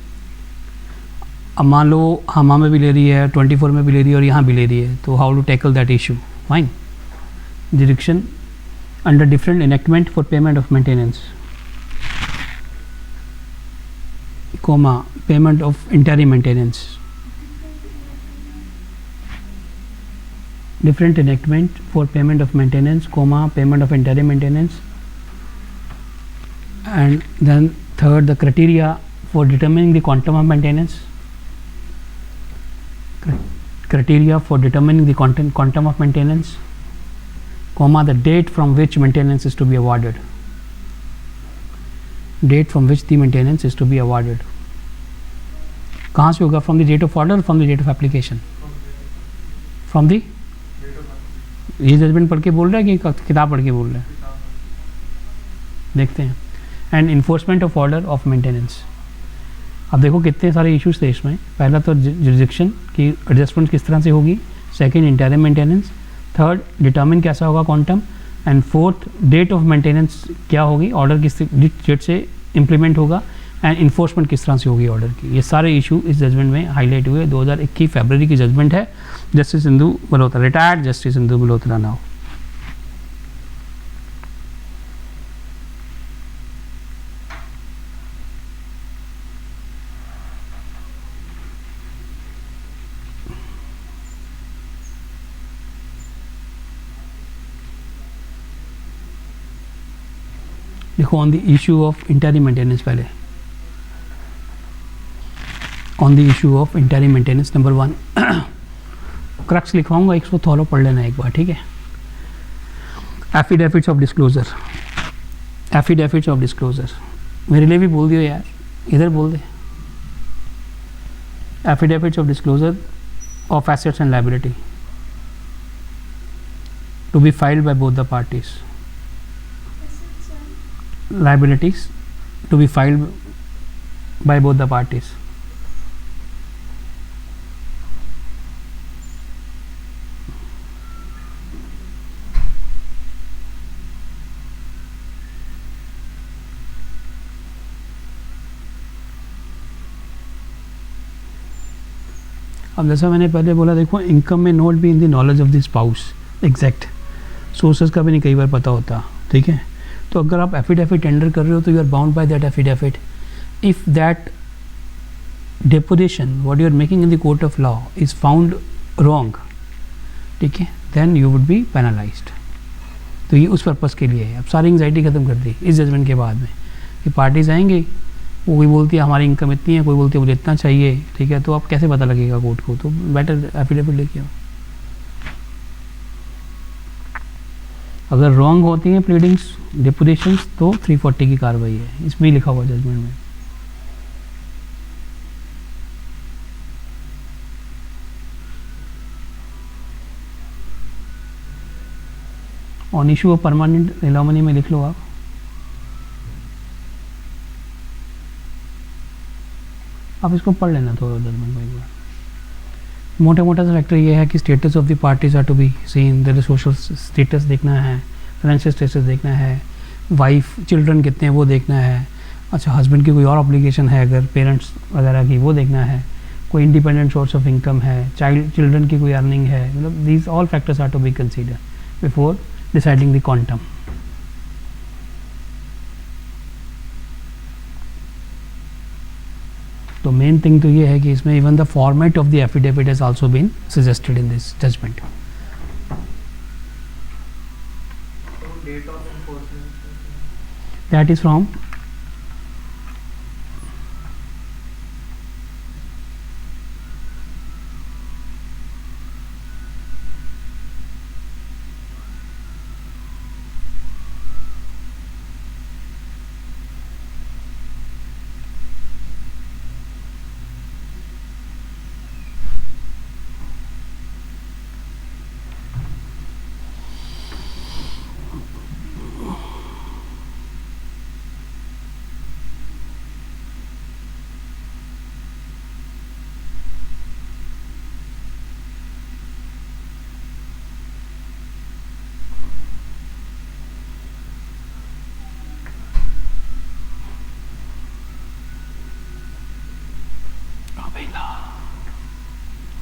अब मान लो हमा में भी ले रही है, 24 में भी ले रही है और यहाँ भी ले रही है, तो how to tackle that issue? Fine. Jurisdiction under different enactment for payment of maintenance, comma payment of interim maintenance, different enactment for payment of maintenance, comma payment of interim maintenance, and then third, the criteria for determining the quantum of maintenance, criteria for determining the quantum of maintenance, comma the date from which maintenance is to be awarded, date from which the maintenance is to be awarded. कहाँ से होगा? From the date of order, from the date of application, from the, ये judgment पढ़ के बोल रहा है कि किताब पढ़ के बोल रहा है? देखते हैं। And enforcement of order of maintenance, अब देखो कितने सारे इश्यूज थे इसमें। पहला तो जुरिडिक्शन की एडजस्टमेंट किस तरह से होगी, second interim maintenance, third determine कैसा होगा quantum, and fourth date of maintenance क्या होगी, ऑर्डर किस डेट से इम्प्लीमेंट होगा, एंड इन्फोर्समेंट किस तरह से होगी ऑर्डर की। ये सारे इशू इस जजमेंट में हाईलाइट हुए। 2021 फरवरी की जजमेंट है, justice Indu Malhotra, retired justice Indu Malhotra now. देखो on the issue of interim maintenance, पहले on the issue of interim maintenance number 1 crux लिखवाऊंगा, इसको थॉलो पढ़ लेना एक बार, ठीक है। Affidavits of disclosure, affidavits of disclosure मेरे लिए भी बोल दियो यार, इधर बोल दे। Affidavits of disclosure of assets and liability to be filed by both the parties, liabilities to be filed by both the parties. अब जैसा मैंने पहले बोला, देखो इनकम में not be in the knowledge of the spouse, exact sources का भी नहीं कई बार पता होता, ठीक है। तो अगर आप एफिडेविट टेंडर कर रहे हो तो you are bound by that affidavit. If that deposition what you are making in the court of law is found wrong, ठीक है, then you would be penalised. तो ये उस पर्पज़ के लिए है। अब सारी एंग्जाइटी खत्म कर दी इस जजमेंट के बाद में कि पार्टीज आएंगे, वो कोई बोलती है हमारी इनकम इतनी है, कोई बोलती है मुझे इतना चाहिए, ठीक है। तो आप कैसे पता लगेगा कोर्ट को, तो बेटर एफिडेविट लेके आओ। अगर रॉन्ग होती हैं प्लीडिंग्स डिपोजिशंस तो 340 की कार्रवाई है, इसमें ही लिखा हुआ जजमेंट में। ऑन इशू ऑफ परमानेंट एलामनी में लिख लो आप इसको पढ़ लेना थोड़ा जजमेंट में एक बार। मोटा मोटा सा फैक्टर ये है कि status of the parties are to be seen, their social status देखना है, फाइनेंशियल स्टेटस देखना है, वाइफ चिल्ड्रन कितने हैं वो देखना है, अच्छा हस्बैंड की कोई और ऑब्लिगेशन है अगर पेरेंट्स वगैरह की वो देखना है, कोई इंडिपेंडेंट सोर्स ऑफ इनकम है, चिल्ड्रन की कोई अर्निंग है, मतलब these all factors are to be consider before deciding the quantum. तो मेन थिंग तो ये है कि इसमें even the format of the affidavit has also been suggested in this judgment. Date of enforcement that is from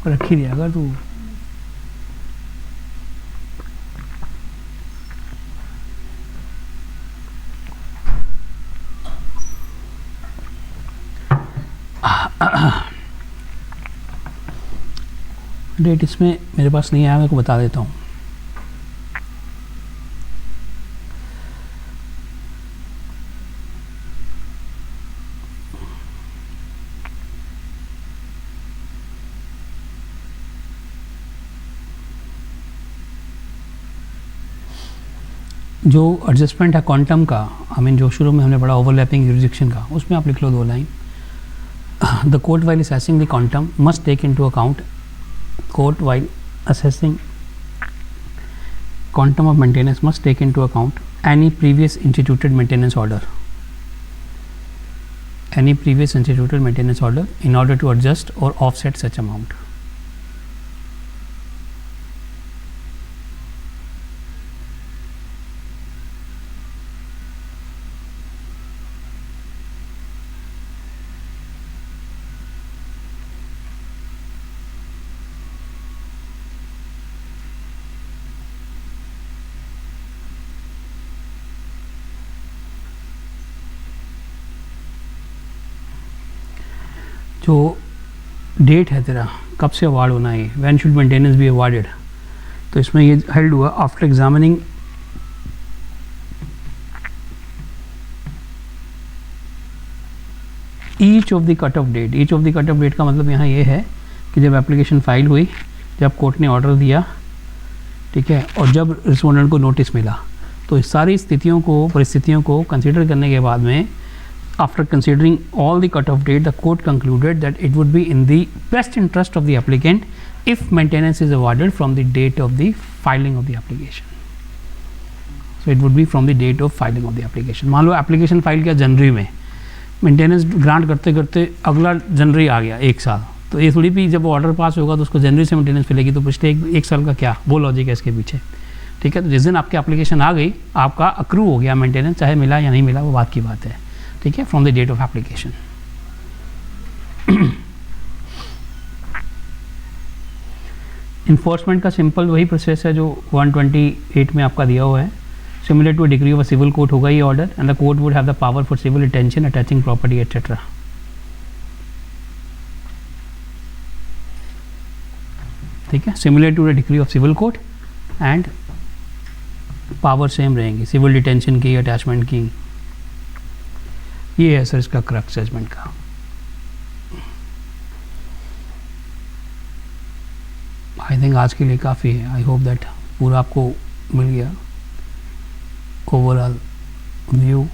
रखी दिया अगर तू डेट इसमें मेरे पास नहीं आया, मेरे को बता देता हूँ। जो एडजस्टमेंट है क्वांटम का, आई मीन जो शुरू में हमने पढ़ा ओवरलैपिंग यूरिसडिक्शन का, उसमें आप लिख लो 2 line. The court while assessing the quantum must take into account, court while assessing quantum of maintenance must take into account any previous instituted maintenance order, any previous instituted maintenance order in order to adjust or offset such amount. जो date है तेरा कब से award होना है, when should maintenance be awarded, तो इसमें ये हेल्ड हुआ after examining each of the cut off date. Each of the cut off date का मतलब यहाँ ये है कि जब एप्लीकेशन फाइल हुई, जब कोर्ट ने ऑर्डर दिया, ठीक है, और जब रिस्पोंडेंट को नोटिस मिला, तो इस सारी स्थितियों को, परिस्थितियों को कंसिडर करने के बाद में after considering all the cut-off date, the court concluded that it would be in the best interest of the applicant if maintenance is awarded from the date of the filing of the application. So it would be from the date of filing of the application. मान लो application file किया जनवरी में, maintenance grant करते करते अगला जनवरी आ गया, एक साल, तो ये थोड़ी भी जब ऑर्डर पास होगा तो उसको जनवरी से मेंटेनेंस मिलेगी, तो पिछले एक साल का क्या वो लॉजिक है इसके पीछे, ठीक है। तो जिस दिन आपकी एप्लीकेशन आ गई, आपका अक्रू हो गया मेंटेनेंस, चाहे मिला या नहीं मिला वो बात की बात है, ठीक है, from the date of application. Enforcement का सिंपल वही प्रोसेस है जो 128 में आपका दिया हुआ है। Similar to decree of a civil court होगा ये order, and the court would have the power for civil detention, attaching property etcetera. ठीक है, similar to the decree of civil court and power same रहेंगी, civil detention की, attachment की। ये है sir इसका क्रक्स जजमेंट का। आई थिंक आज के लिए काफ़ी है। आई होप दैट पूरा आपको मिल गया ओवरऑल व्यू।